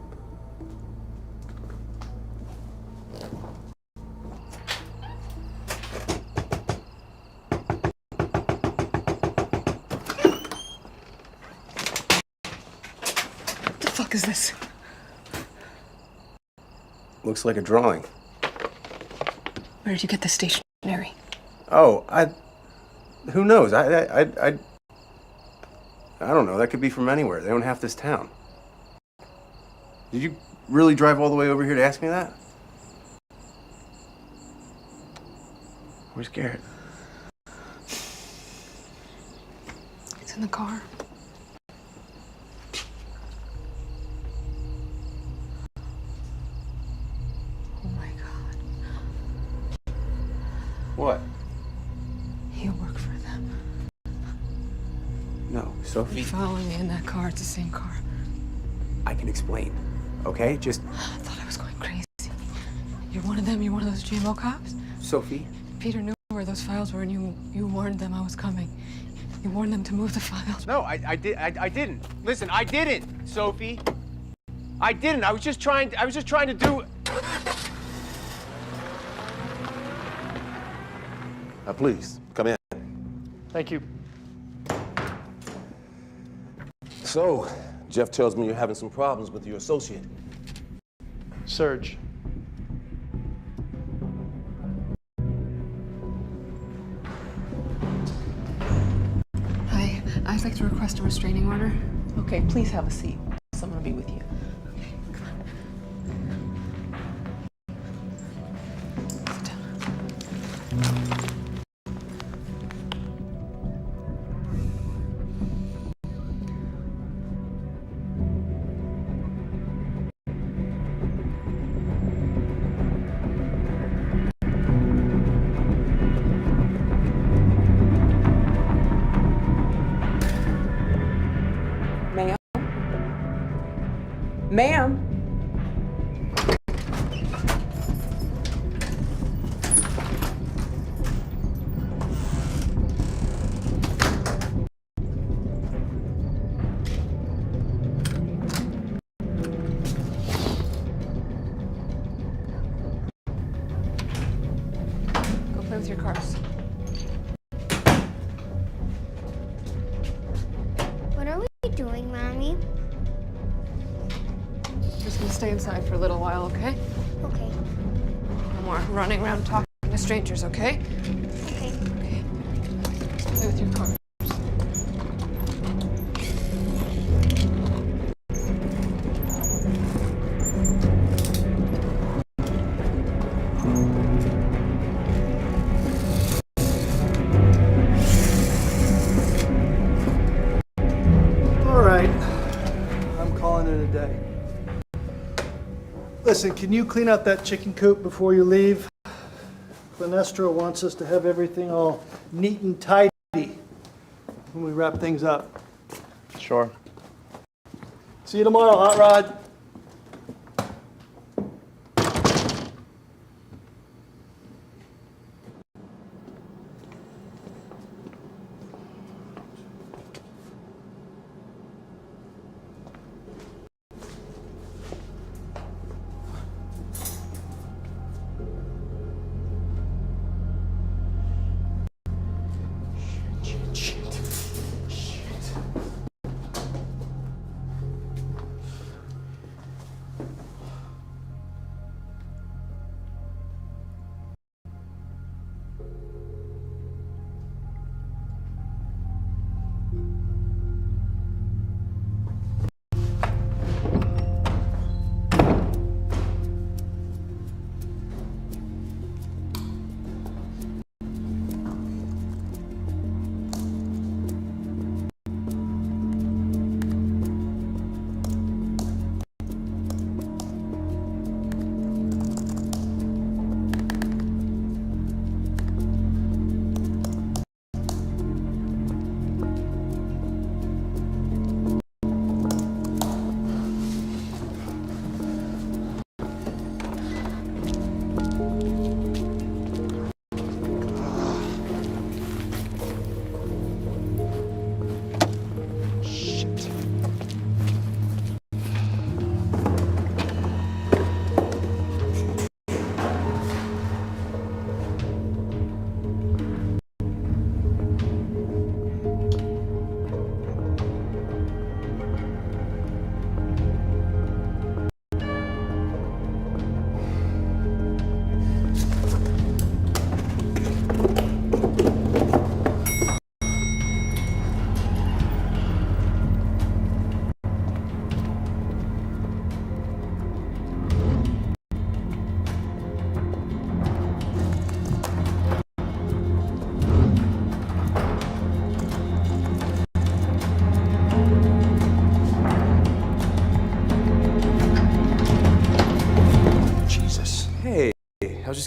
Speaker 4: What the fuck is this?
Speaker 6: Looks like a drawing.
Speaker 4: Where did you get this stationery?
Speaker 6: Oh, who knows? I don't know. That could be from anywhere. They own half this town. Did you really drive all the way over here to ask me that? Where's Garrett?
Speaker 4: It's in the car. Oh my God.
Speaker 6: What?
Speaker 4: You work for them.
Speaker 6: No, Sophie.
Speaker 4: You're following me in that car. It's the same car.
Speaker 6: I can explain. Okay, just
Speaker 4: I thought I was going crazy. You're one of them? You're one of those GMO cops?
Speaker 6: Sophie.
Speaker 4: Peter knew where those files were, and you warned them I was coming. You warned them to move the files.
Speaker 13: No, I didn't. Listen, I didn't, Sophie. I didn't. I was just trying to do.
Speaker 11: Please, come in.
Speaker 12: Thank you.
Speaker 11: So, Jeff tells me you're having some problems with your associate.
Speaker 12: Serge.
Speaker 4: Hi, I'd like to request a restraining order.
Speaker 19: Okay, please have a seat. Someone will be with you. Ma'am?
Speaker 4: Go play with your cars.
Speaker 10: What are we doing, Mommy?
Speaker 4: Just gonna stay inside for a little while, okay?
Speaker 10: Okay.
Speaker 4: No more running around talking to strangers, okay?
Speaker 10: Okay.
Speaker 4: Okay. Play with your cars.
Speaker 12: All right. I'm calling it a day. Listen, can you clean out that chicken coop before you leave? Clinestra wants us to have everything all neat and tidy when we wrap things up.
Speaker 13: Sure.
Speaker 12: See you tomorrow, Hot Rod.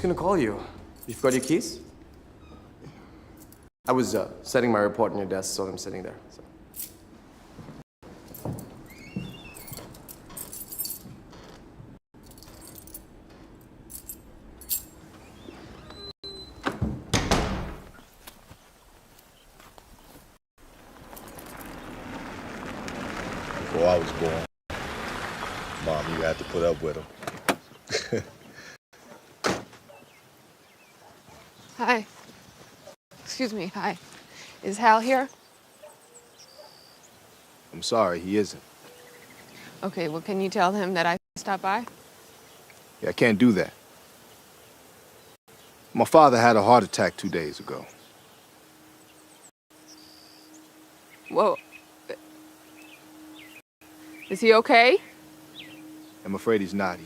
Speaker 13: gonna call you. You forgot your keys? I was setting my report on your desk, so I'm sitting there. So.
Speaker 2: Before I was born, Mom, you had to put up with him.
Speaker 4: Hi. Excuse me, hi. Is Hal here?
Speaker 2: I'm sorry, he isn't.
Speaker 4: Okay, well, can you tell him that I stopped by?
Speaker 2: Yeah, I can't do that. My father had a heart attack 2 days ago.
Speaker 4: Whoa. Is he okay?
Speaker 2: I'm afraid he's not.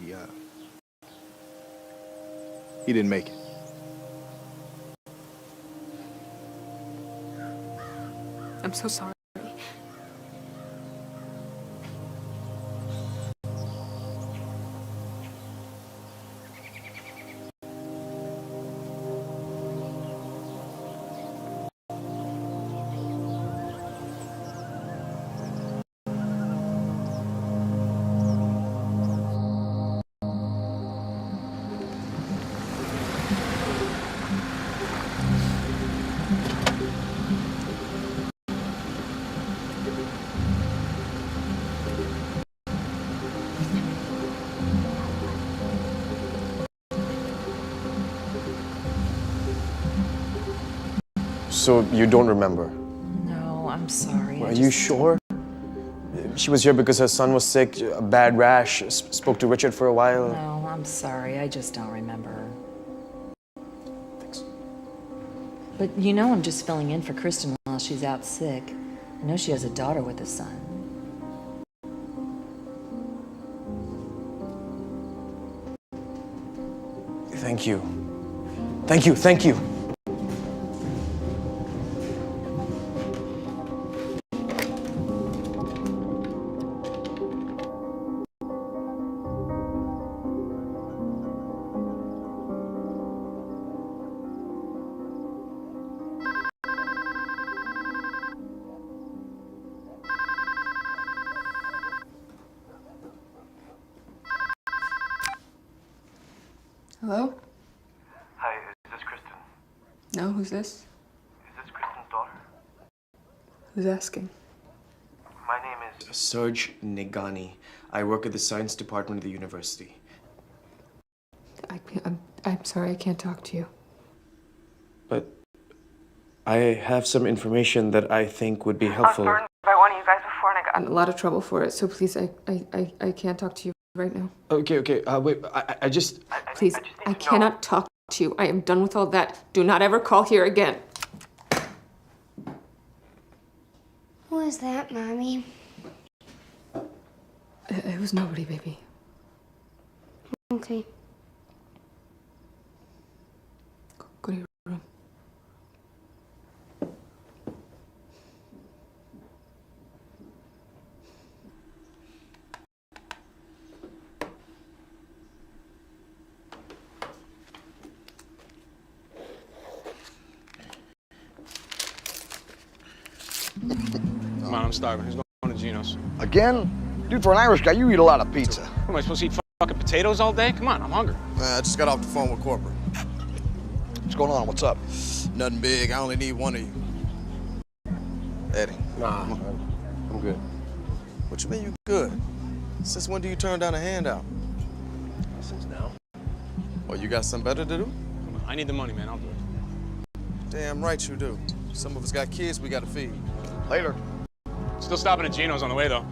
Speaker 2: He didn't make it.
Speaker 4: I'm so sorry.
Speaker 13: So you don't remember?
Speaker 3: No, I'm sorry.
Speaker 13: Are you sure? She was here because her son was sick, a bad rash, spoke to Richard for a while.
Speaker 3: No, I'm sorry. I just don't remember.
Speaker 13: Thanks.
Speaker 3: But you know I'm just filling in for Kristen while she's out sick. I know she has a daughter with a son.
Speaker 13: Thank you. Thank you, thank you.
Speaker 4: Hello?
Speaker 1: Hi, is this Kristen?
Speaker 4: No, who's this?
Speaker 1: Is this Kristen's daughter?
Speaker 4: Who's asking?
Speaker 1: My name is...
Speaker 13: Serge Nigani. I work at the science department of the university.
Speaker 4: I'm sorry, I can't talk to you.
Speaker 13: But I have some information that I think would be helpful.
Speaker 4: I was burned by one of you guys before and I got in a lot of trouble for it, so please, I can't talk to you right now.
Speaker 13: Okay, wait, I just...
Speaker 4: Please, I cannot talk to you. I am done with all that. Do not ever call here again.
Speaker 10: Who is that, Mommy?
Speaker 4: It was nobody, baby.
Speaker 10: Okay.
Speaker 4: Go to your room.
Speaker 17: Come on, I'm starving. Who's going to Gino's?
Speaker 23: Again? Dude, for an Irish guy, you eat a lot of pizza.
Speaker 17: What, am I supposed to eat fucking potatoes all day? Come on, I'm hungry.
Speaker 23: I just got off the phone with corporate. What's going on? What's up? Nothing big. I only need one of you. Eddie.
Speaker 13: Nah, I'm good.
Speaker 23: What you mean you good? Since when do you turn down a handout?
Speaker 17: Since now.
Speaker 23: Oh, you got something better to do?
Speaker 17: Come on, I need the money, man. I'll do it.
Speaker 23: Damn right you do. Some of us got kids we gotta feed. Later.
Speaker 17: Still stopping at Gino's on the way, though.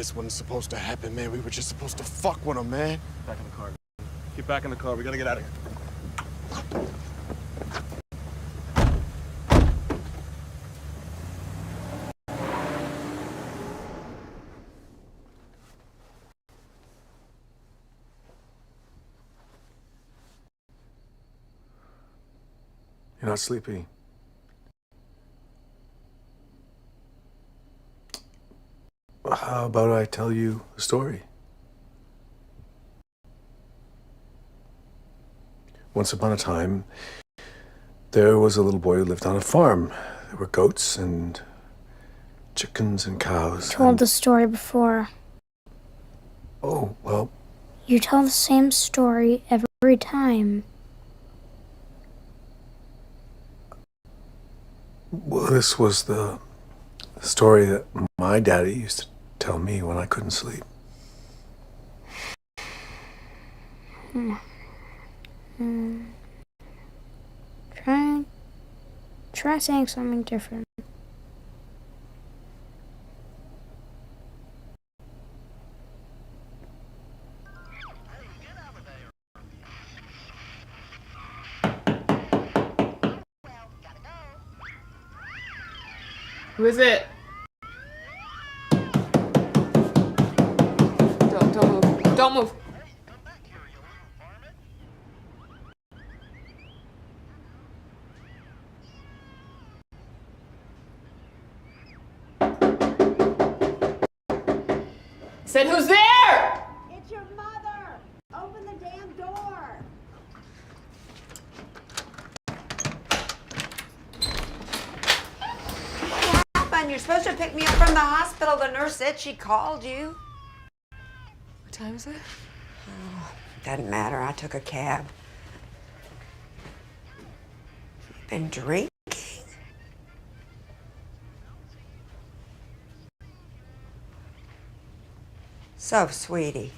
Speaker 23: this wasn't supposed to happen, man. We were just supposed to fuck with him, man.
Speaker 17: Back in the car. Get back in the car. We gotta get out of here.
Speaker 5: You're not sleepy. How about I tell you a story? Once upon a time, there was a little boy who lived on a farm. There were goats and chickens and cows.
Speaker 7: Told the story before.
Speaker 5: Oh, well,
Speaker 7: You tell the same story every time.
Speaker 5: this was the story that my daddy used to tell me when I couldn't sleep.
Speaker 7: Try saying something different.
Speaker 4: Who is it? Don't move. Don't move. Said who's there?
Speaker 8: It's your mother. Open the damn door. What happened? You're supposed to pick me up from the hospital. The nurse said she called you.
Speaker 4: What time is it?
Speaker 8: Oh, doesn't matter. I took a cab. You've been drinking? So, sweetie,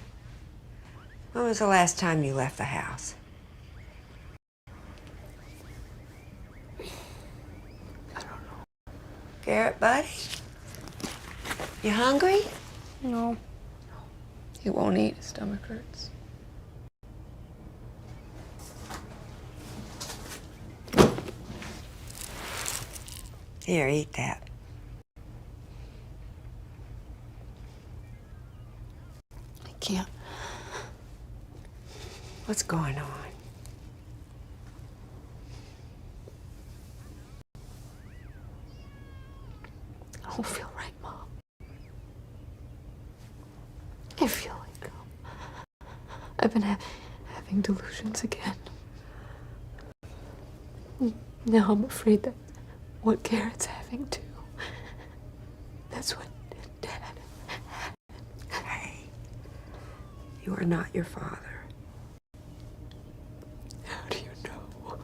Speaker 8: when was the last time you left the house?
Speaker 4: I don't know.
Speaker 8: Garrett, buddy? You hungry?
Speaker 7: No.
Speaker 4: He won't eat. His stomach hurts.
Speaker 8: Here, eat that.
Speaker 4: I can't.
Speaker 8: What's going on?
Speaker 4: I don't feel right, Mom. I feel like I've been having delusions again. Now I'm afraid that what Garrett's having too. That's what Dad had.
Speaker 8: Hey, you are not your father.
Speaker 4: How do you know?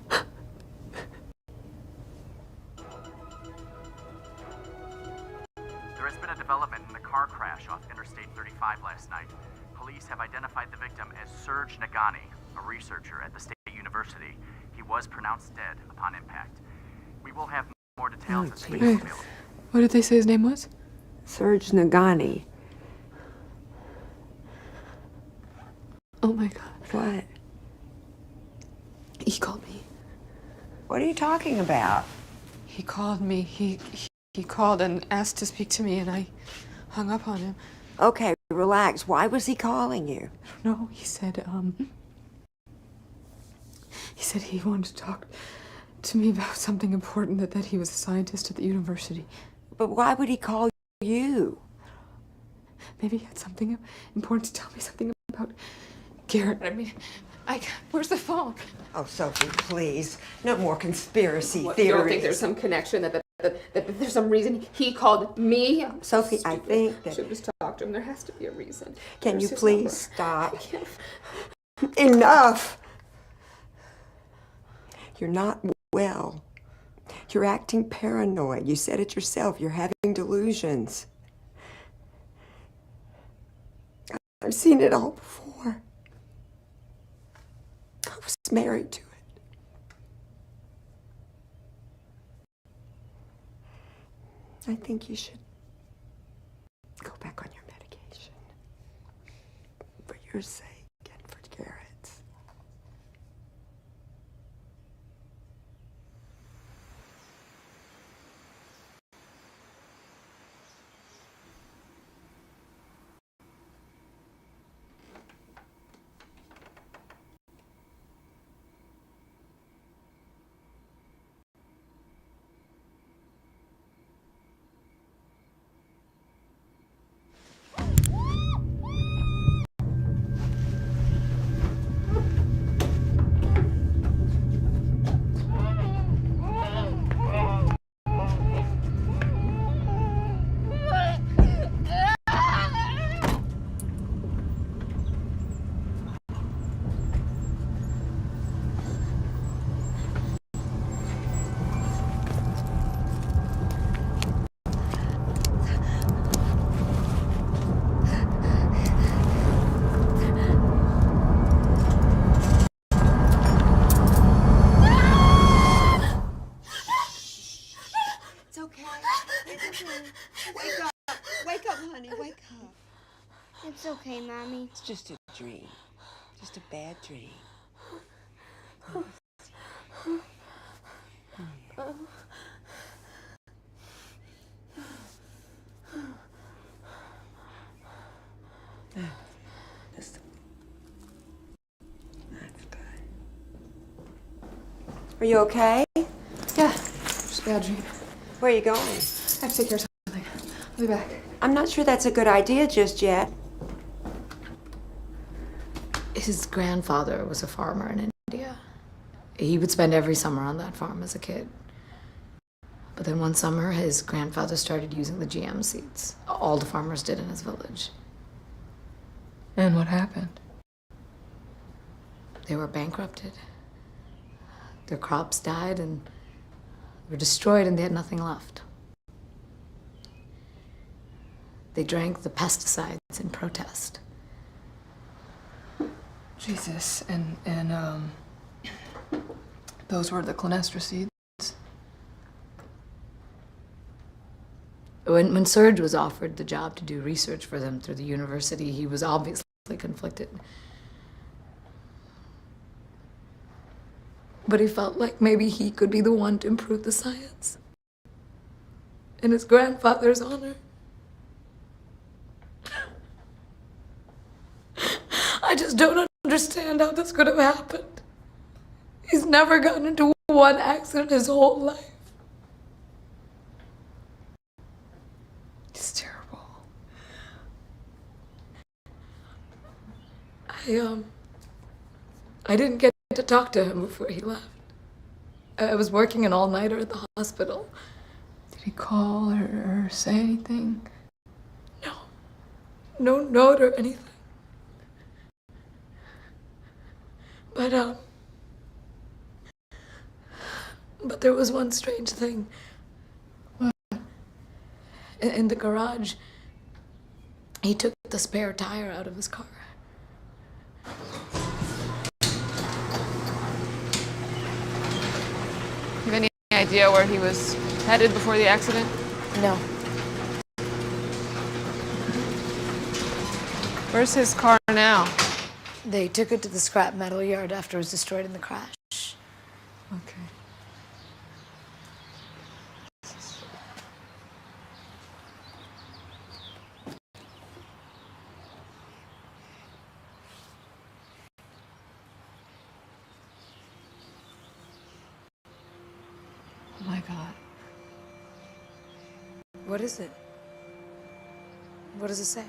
Speaker 1: There has been a development in the car crash off Interstate 35 last night. Police have identified the victim as Serge Nagani, a researcher at the State University. He was pronounced dead upon impact. We will have more details as they become available.
Speaker 4: What did they say his name was?
Speaker 8: Serge Nagani.
Speaker 4: Oh my God.
Speaker 8: What?
Speaker 4: He called me.
Speaker 8: What are you talking about?
Speaker 4: He called me. He called and asked to speak to me, and I hung up on him.
Speaker 8: Okay, relax. Why was he calling you?
Speaker 4: No, he said he wanted to talk to me about something important, that he was a scientist at the university.
Speaker 8: But why would he call you?
Speaker 4: Maybe he had something important to tell me, something about Garrett. I mean, where's the phone?
Speaker 8: Oh, Sophie, please. No more conspiracy
Speaker 4: What,
Speaker 8: theories.
Speaker 4: you don't think there's some connection, that there's some reason he called me?
Speaker 8: Sophie, I think that...
Speaker 4: Should just talk to him. There has to be a reason.
Speaker 8: Can
Speaker 4: Where's
Speaker 8: you
Speaker 4: his
Speaker 8: please
Speaker 4: number?
Speaker 8: stop? Enough! You're not well. You're acting paranoid. You said it yourself. You're having delusions. I've seen it all before. I was married to it. I think you should go back on your medication. your sake and for Garrett's. It's okay. It's okay. Wake up. Wake up, honey. Wake up.
Speaker 10: It's okay, Mommy.
Speaker 8: It's just a dream. Just a bad dream. Just that's good. Are you okay?
Speaker 4: Yeah, just a bad dream.
Speaker 8: Where are you going?
Speaker 4: I have to take care of something. I'll be back.
Speaker 8: I'm not sure that's a good idea just yet.
Speaker 9: His grandfather was a farmer in India. He would spend every summer on that farm as a kid. But then one summer, his grandfather started using the GM seeds. All the farmers did in his village.
Speaker 4: And what happened?
Speaker 9: They were bankrupted. Their crops died and were destroyed, and they had nothing left. They drank the pesticides in protest.
Speaker 4: Jesus, and those were the Clinestra seeds?
Speaker 9: When Serge was offered the job to do research for them through the university, he was obviously conflicted. But he felt like maybe he could be the one to improve the science in his grandfather's honor. I just don't understand how this could have happened. He's never gotten into one accident his whole life.
Speaker 4: It's terrible.
Speaker 9: I didn't get to talk to him before he left. I was working an all-nighter at the hospital.
Speaker 4: Did he call or say anything?
Speaker 9: No note or anything. But there was one strange thing.
Speaker 4: What?
Speaker 9: In the garage, he took the spare tire out of his car.
Speaker 4: You have any idea where he was headed before the accident?
Speaker 9: No.
Speaker 4: Where's his car now?
Speaker 9: They took it to the scrap metal yard after it was destroyed in the crash.
Speaker 4: Okay. Oh my God.
Speaker 9: What is it? What does it say?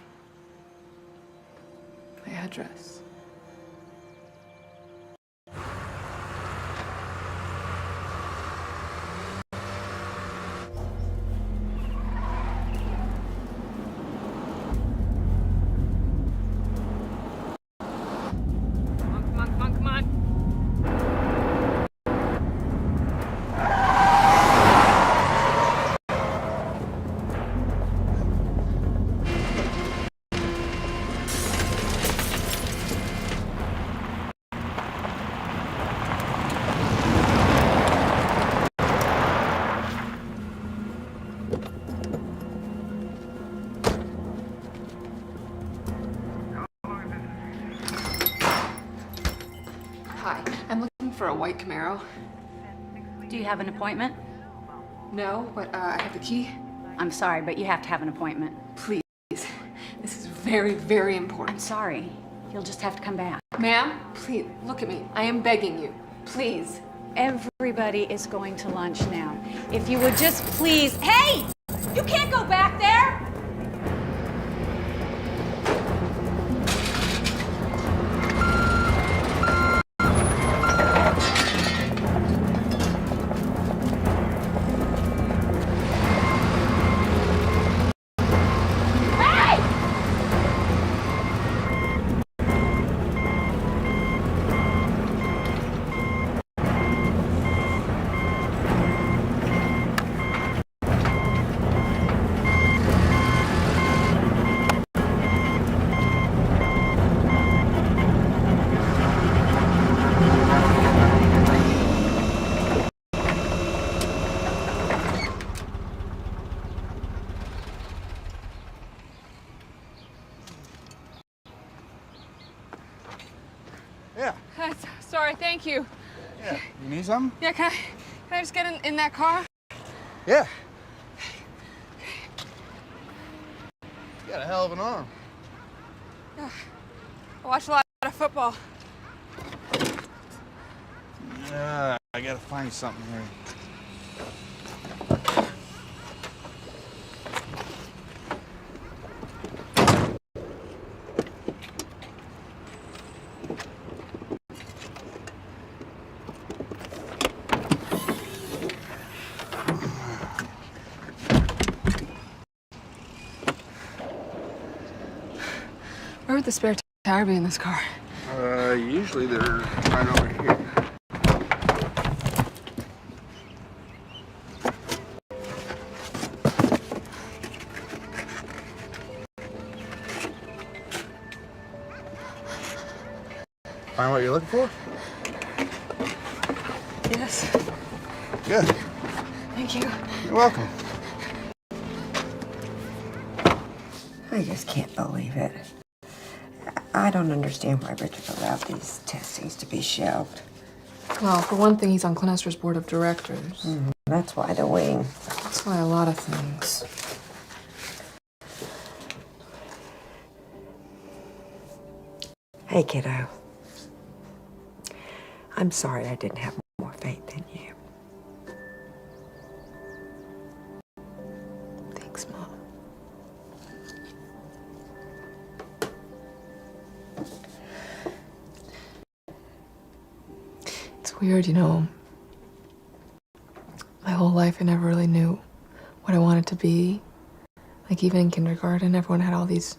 Speaker 4: My address. Come on. for a white Camaro.
Speaker 16: Do you have an appointment?
Speaker 4: No, but I have the key.
Speaker 16: I'm sorry, but you have to have an appointment.
Speaker 4: Please. This is very, very important.
Speaker 16: I'm sorry. You'll just have to come back.
Speaker 4: Ma'am, please, look at me. I am begging you. Please.
Speaker 16: Everybody is going to lunch now. If you would just please... Hey! You can't go back there!
Speaker 21: Yeah.
Speaker 4: Sorry, thank you.
Speaker 21: Yeah. You need something?
Speaker 4: Yeah, can I just get in that car?
Speaker 21: Yeah. You got a hell of an arm.
Speaker 4: Yeah. I watch a lot of football.
Speaker 21: Yeah, I gotta find something here.
Speaker 4: Where would the spare tire be in this car?
Speaker 21: Usually they're right over here. Find what you're looking for?
Speaker 4: Yes.
Speaker 21: Good.
Speaker 4: Thank you.
Speaker 21: You're welcome.
Speaker 8: I just can't believe it. I don't understand why Richard allowed these testings to be shelved.
Speaker 4: Well, for one thing, he's on Clinestra's board of directors.
Speaker 8: That's why the wing.
Speaker 4: That's why a lot of things.
Speaker 8: Hey, kiddo. I'm sorry I didn't have more faith in you.
Speaker 4: Thanks, Mom. It's weird, you know. My whole life I never really knew what I wanted to be. Like even in kindergarten, everyone had all these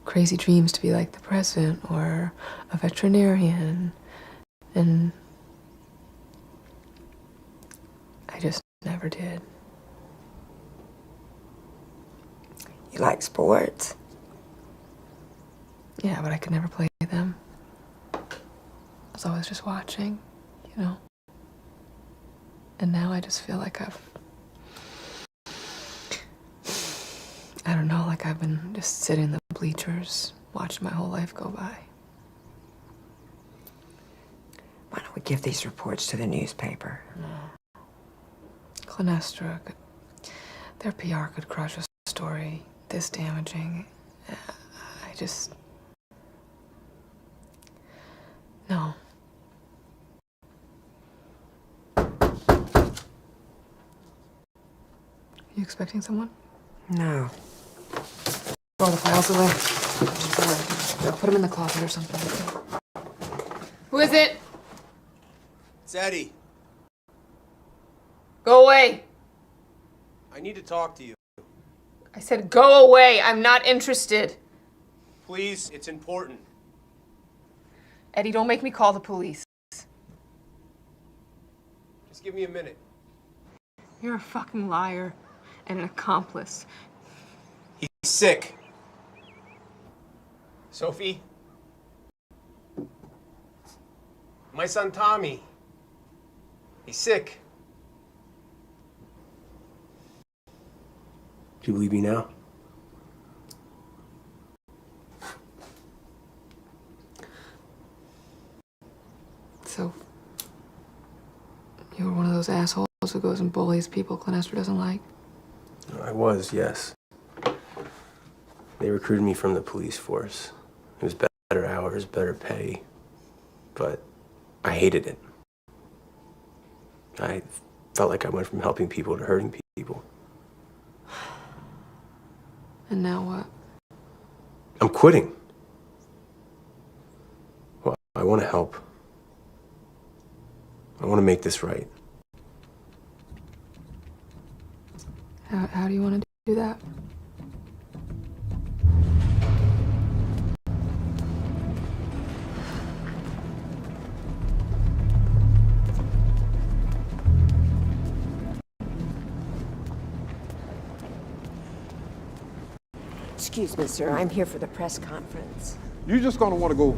Speaker 4: crazy dreams to be like the president or a veterinarian. And I just never did.
Speaker 8: You like sports?
Speaker 4: Yeah, but I could never play them. I was always just watching, you know. And now I just feel like I don't know, like I've been just sitting in the bleachers, watching my whole life go by.
Speaker 8: Why don't we give these reports to the newspaper?
Speaker 4: Clinestra, their PR could crush a story this damaging. I just... No. You expecting someone?
Speaker 8: No.
Speaker 4: Roll the files away. Sorry. Put them in the closet or something. Who is it?
Speaker 13: It's Eddie.
Speaker 4: Go away.
Speaker 13: I need to talk to you.
Speaker 4: I said go away. I'm not interested.
Speaker 13: Please, it's important.
Speaker 4: Eddie, don't make me call the police.
Speaker 13: Just give me a minute.
Speaker 4: You're a fucking liar and an accomplice.
Speaker 13: He's sick. Sophie? My son Tommy. He's sick. Do you believe me now?
Speaker 4: So, those assholes who goes and bullies people Clinestra doesn't like?
Speaker 13: I was, yes. They recruited me from the police force. It was better hours, better pay. But I hated it. I felt like I went from helping people to hurting people.
Speaker 4: And now what?
Speaker 13: I'm quitting. Well, I want to help. I want to make this right.
Speaker 4: How do you want to do that?
Speaker 8: Excuse me, sir. I'm here for the press conference.
Speaker 14: You're just gonna want to go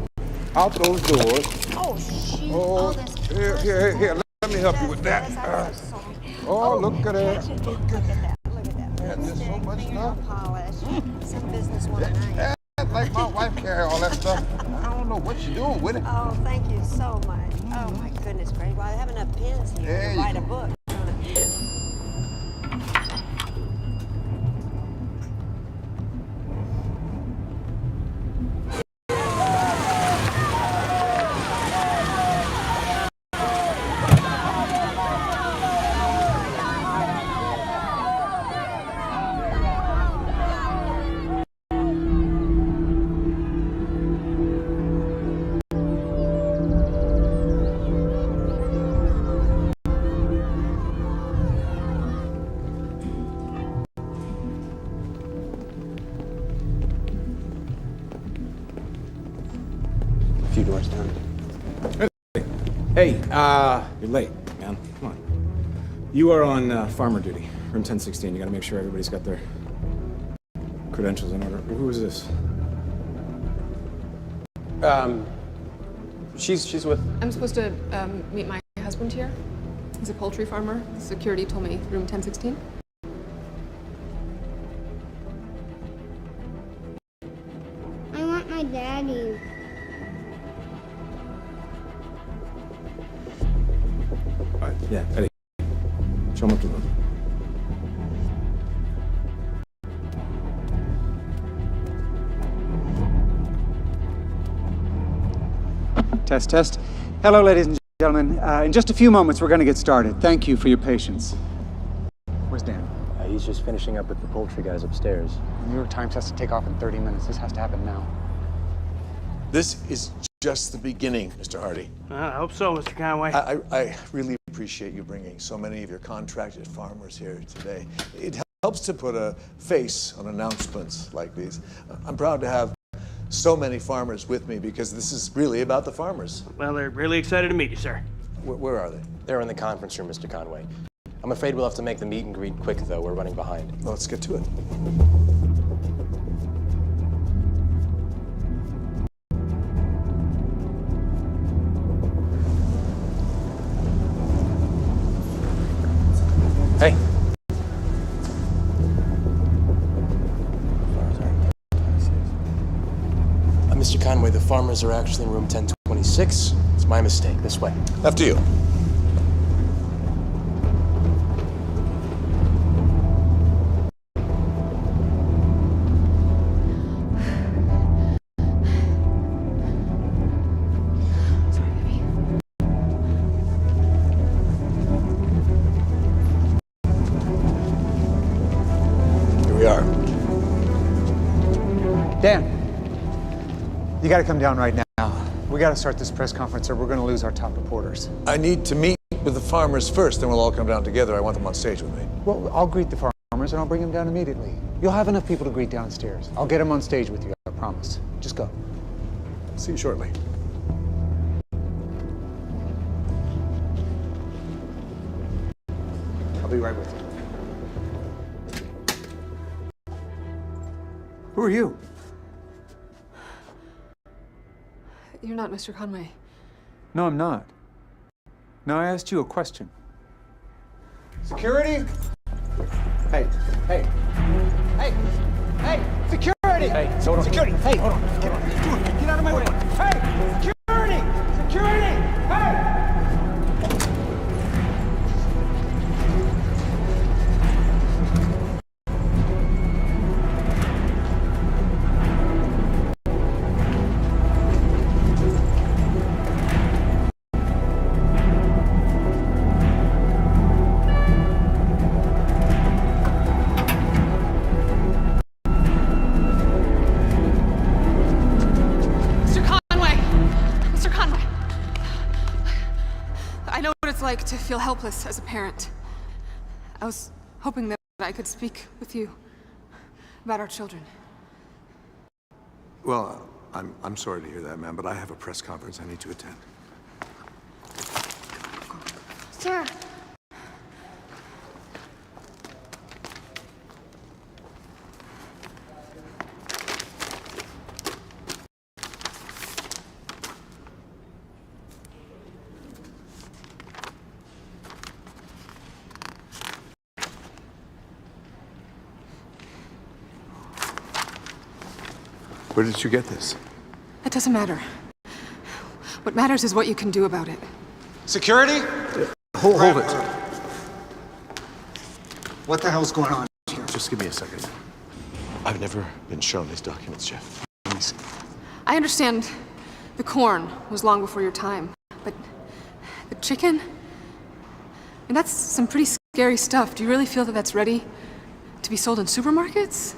Speaker 14: out those doors.
Speaker 8: Oh, shoot.
Speaker 14: Oh, here. Let me help you with that. Oh, look at that. Look at that. Yeah, there's so much stuff.
Speaker 8: Polish. Some business 109.
Speaker 14: Like my wife carry all that stuff. I don't know what you're doing with it.
Speaker 8: Oh, thank you so much. Oh, my goodness, Greg. Well, I have enough pens here to write a book.
Speaker 13: A few doors down.
Speaker 15: Hey, you're late, man. Come on. You are on farmer duty, room 1016. You gotta make sure everybody's got their credentials in order. Who is this?
Speaker 13: She's with...
Speaker 4: I'm supposed to meet my husband here. He's a poultry farmer. Security told me room 1016.
Speaker 7: I want my daddy.
Speaker 15: All right, yeah, Eddie. Show him up to the room.
Speaker 21: Test, test. Hello, ladies and gentlemen. In just a few moments, we're going to get started. Thank you for your patience. Where's Dan?
Speaker 13: He's just finishing up with the poultry guys upstairs.
Speaker 21: New York Times has to take off in 30 minutes. This has to happen now.
Speaker 5: This is just the beginning, Mr. Hardy.
Speaker 22: I hope so, Mr. Conway.
Speaker 5: I really appreciate you bringing so many of your contracted farmers here today. It helps to put a face on announcements like these. I'm proud to have so many farmers with me because this is really about the farmers.
Speaker 22: Well, they're really excited to meet you, sir.
Speaker 5: Where are they?
Speaker 13: They're in the conference room, Mr. Conway. I'm afraid we'll have to make the meet and greet quick, though. We're running behind.
Speaker 5: Well, let's get to it.
Speaker 13: Hey. Mr. Conway, the farmers are actually in room 1026. It's my mistake. This way.
Speaker 5: After you. Here we are.
Speaker 21: Dan. You gotta come down right now. We gotta start this press conference or we're gonna lose our top reporters.
Speaker 5: I need to meet with the farmers first, then we'll all come down together. I want them on stage with me.
Speaker 21: Well, I'll greet the farmers and I'll bring them down immediately. You'll have enough people to greet downstairs. I'll get them on stage with you, I promise. Just go.
Speaker 5: See you shortly.
Speaker 21: I'll be right with you. Who are you?
Speaker 4: You're not Mr. Conway.
Speaker 21: No, I'm not. No, I asked you a question. Security? Hey, hey. Hey, hey, security! Hey, hold on. Security, hey, hold on. Get out of my way. Hey, security! Security! Hey!
Speaker 4: it's like to feel helpless as a parent. I was hoping that I could speak with you about our children.
Speaker 5: Well, I'm sorry to hear that, ma'am, but I have a press conference I need to attend.
Speaker 4: Sir.
Speaker 5: Where did you get this?
Speaker 4: It doesn't matter. What matters is what you can do about it.
Speaker 21: Security?
Speaker 5: Hold it.
Speaker 21: What the hell's going on?
Speaker 5: Just give me a second. I've never been shown these documents, Jeff. Please.
Speaker 4: I understand the corn was long before your time, but the chicken? And that's some pretty scary stuff. Do you really feel that that's ready to be sold in supermarkets?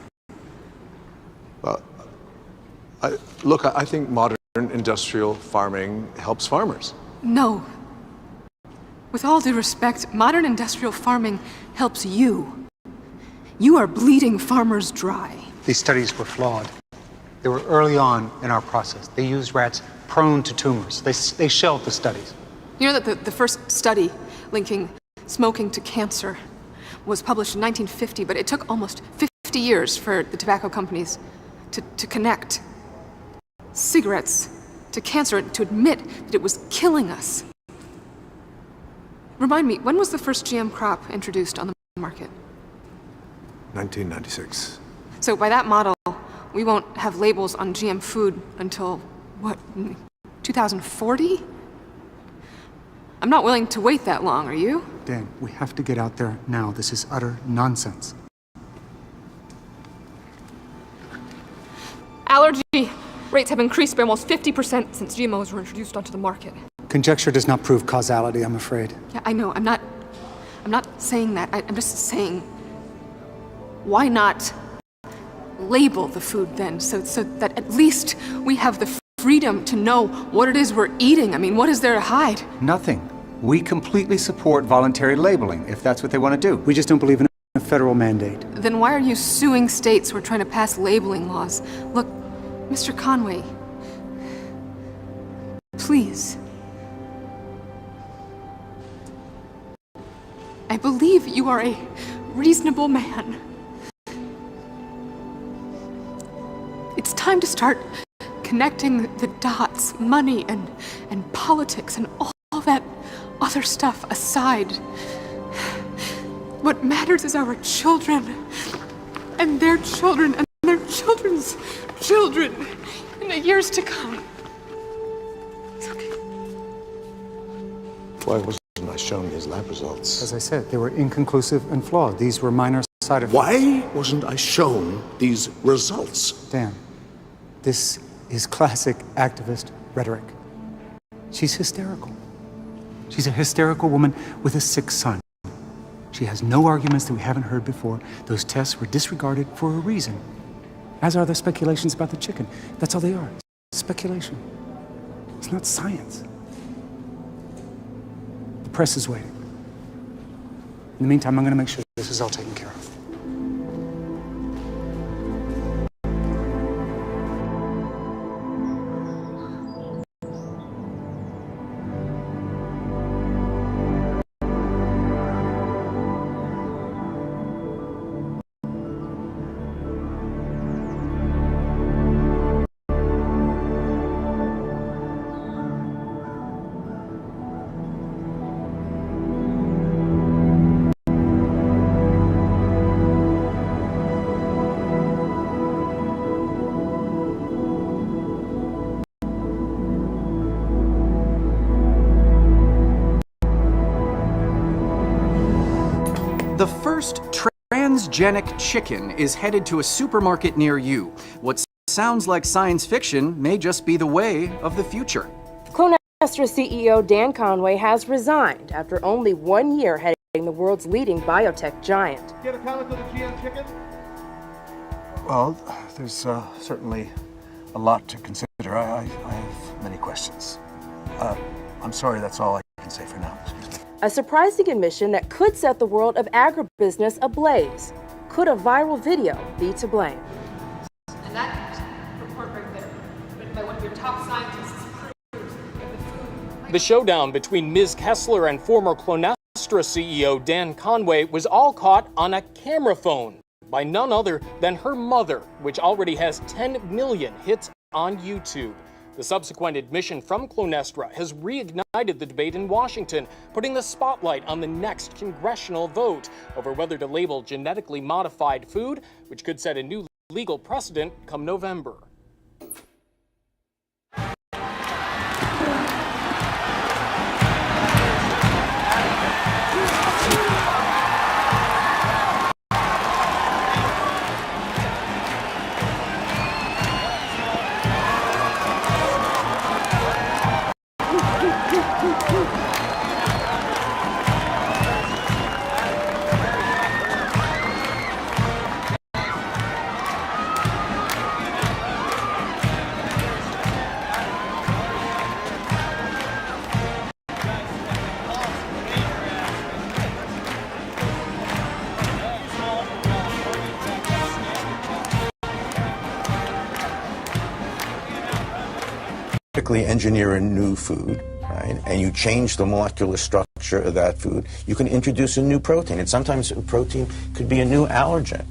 Speaker 5: Look, I think modern industrial farming helps farmers.
Speaker 4: No. With all due respect, modern industrial farming helps you. You are bleeding farmers dry.
Speaker 21: These studies were flawed. They were early on in our process. They used rats prone to tumors. They shelved the studies.
Speaker 4: You know that the first study linking smoking to cancer was published in 1950, but it took almost 50 years for the tobacco companies to connect cigarettes to cancer, to admit that it was killing us. Remind me, when was the first GM crop introduced on the market?
Speaker 5: 1996.
Speaker 4: So by that model, we won't have labels on GM food until, what, 2040? I'm not willing to wait that long, are you?
Speaker 21: Dan, we have to get out there now. This is utter nonsense.
Speaker 4: Allergy rates have increased by almost 50% since GMOs were introduced onto the market.
Speaker 21: Conjecture does not prove causality, I'm afraid.
Speaker 4: Yeah, I know. I'm not saying that. I'm just saying, why not label the food then, so that at least we have the freedom to know what it is we're eating? I mean, what is there to hide?
Speaker 21: Nothing. We completely support voluntary labeling, if that's what they want to do. We just don't believe in a federal mandate.
Speaker 4: Then why are you suing states who are trying to pass labeling laws? Look, Mr. Conway, please. I believe you are a reasonable man. It's time to start connecting the dots, money and politics and all that other stuff aside. What matters is our children and their children and their children's children in the years to come. It's okay.
Speaker 5: Why wasn't I shown his lab results?
Speaker 21: As I said, they were inconclusive and flawed. These were minor side effects.
Speaker 6: Why wasn't I shown these results?
Speaker 21: Dan, this is classic activist rhetoric. She's hysterical. She's a hysterical woman with a sick son. She has no arguments that we haven't heard before. Those tests were disregarded for a reason. As are the speculations about the chicken. That's all they are. Speculation. It's not science. The press is waiting. In the meantime, I'm going to make sure this is all taken care of.
Speaker 18: The first transgenic chicken is headed to a supermarket near you. What sounds like science fiction may just be the way of the future.
Speaker 20: Clonestra CEO Dan Conway has resigned after only 1 year heading the world's leading biotech giant.
Speaker 14: Get a comment to the GM chicken?
Speaker 21: Well, there's certainly a lot to consider. I have many questions. I'm sorry, that's all I can say for now. Excuse me.
Speaker 20: A surprising admission that could set the world of agribusiness ablaze. Could a viral video be to blame?
Speaker 4: And that report right there, written by one of your top scientists,
Speaker 11: The showdown between Ms. Kessler and former Clonestra CEO Dan Conway was all caught on a camera phone by none other than her mother, which already has 10 million hits on YouTube. The subsequent admission from Clonestra has reignited the debate in Washington, putting the spotlight on the next congressional vote over whether to label genetically modified food, which could set a new legal precedent come November.
Speaker 6: Engineer a new food, right, and you change the molecular structure of that food, you can introduce a new protein, and sometimes a protein could be a new allergen.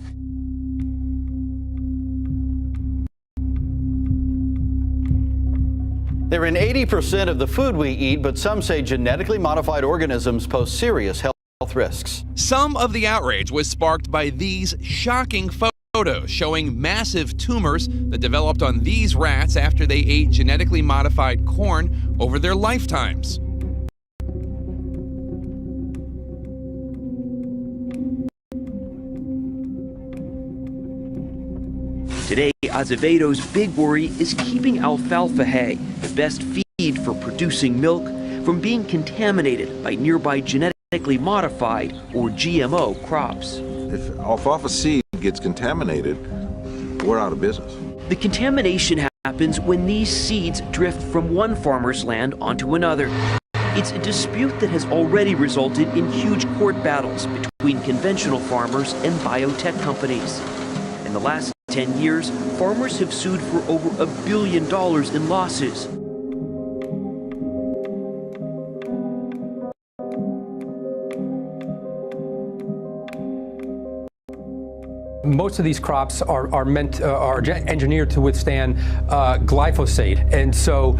Speaker 12: They're in 80% of the food we eat, but some say genetically modified organisms pose serious health risks.
Speaker 19: Some of the outrage was sparked by these shocking photos showing massive tumors that developed on these rats after they ate genetically modified corn over their lifetimes.
Speaker 24: Today, Azevedo's big worry is keeping alfalfa hay, the best feed for producing milk, from being contaminated by nearby genetically modified or GMO crops.
Speaker 25: If alfalfa seed gets contaminated, we're out of business.
Speaker 24: The contamination happens when these seeds drift from one farmer's land onto another. It's a dispute that has already resulted in huge court battles between conventional farmers and biotech companies. In the last 10 years, farmers have sued for over $1 billion in losses.
Speaker 26: Most of these crops are engineered to withstand glyphosate, and so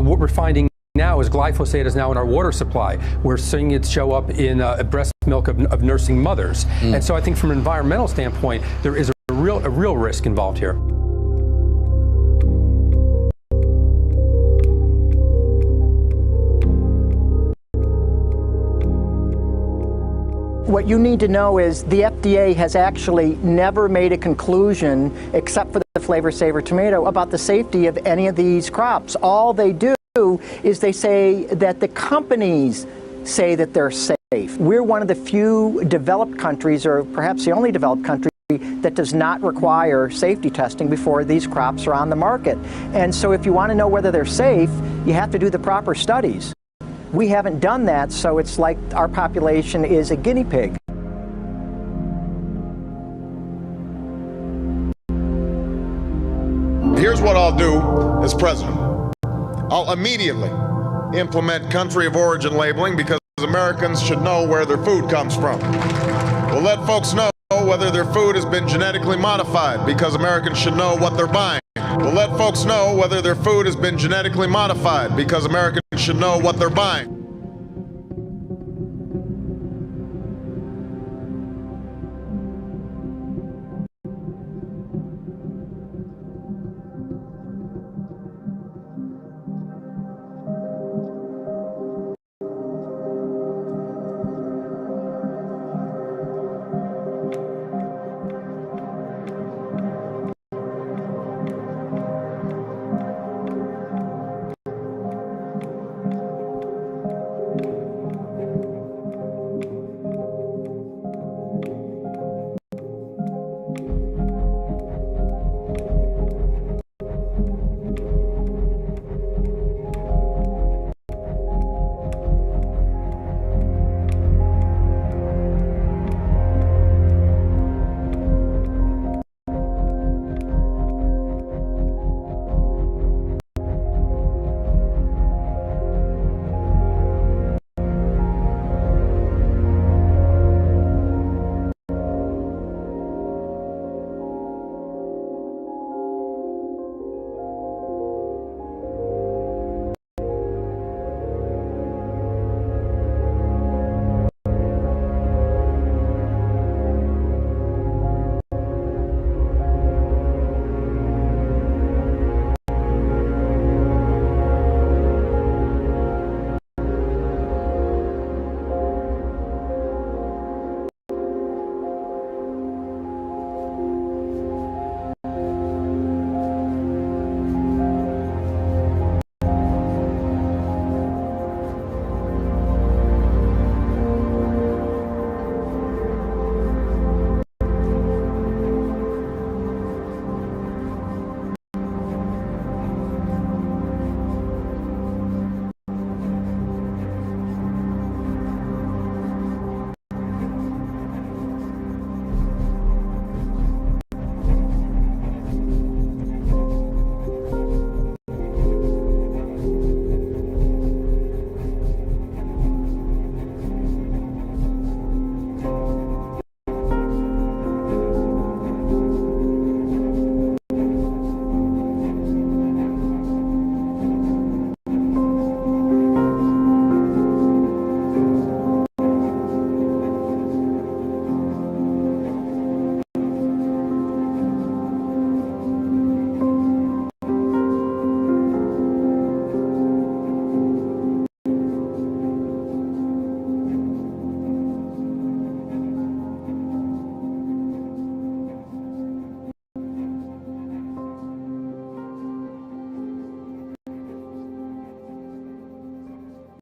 Speaker 26: what we're finding now is glyphosate is now in our water supply. We're seeing it show up in breast milk of nursing mothers, and so I think from an environmental standpoint, there is a real risk involved here.
Speaker 27: What you need to know is the FDA has actually never made a conclusion, except for the Flavor Saver tomato, about the safety of any of these crops. All they do is they say that the companies say that they're safe. We're one of the few developed countries, or perhaps the only developed country, that does not require safety testing before these crops are on the market. And so if you want to know whether they're safe, you have to do the proper studies. We haven't done that, so it's like our population is a guinea pig.
Speaker 28: Here's what I'll do as president. I'll immediately implement country of origin labeling because Americans should know where their food comes from. We'll let folks know whether their food has been genetically modified because Americans should know what they're buying. We'll let folks know whether their food has been genetically modified because Americans should know what they're buying.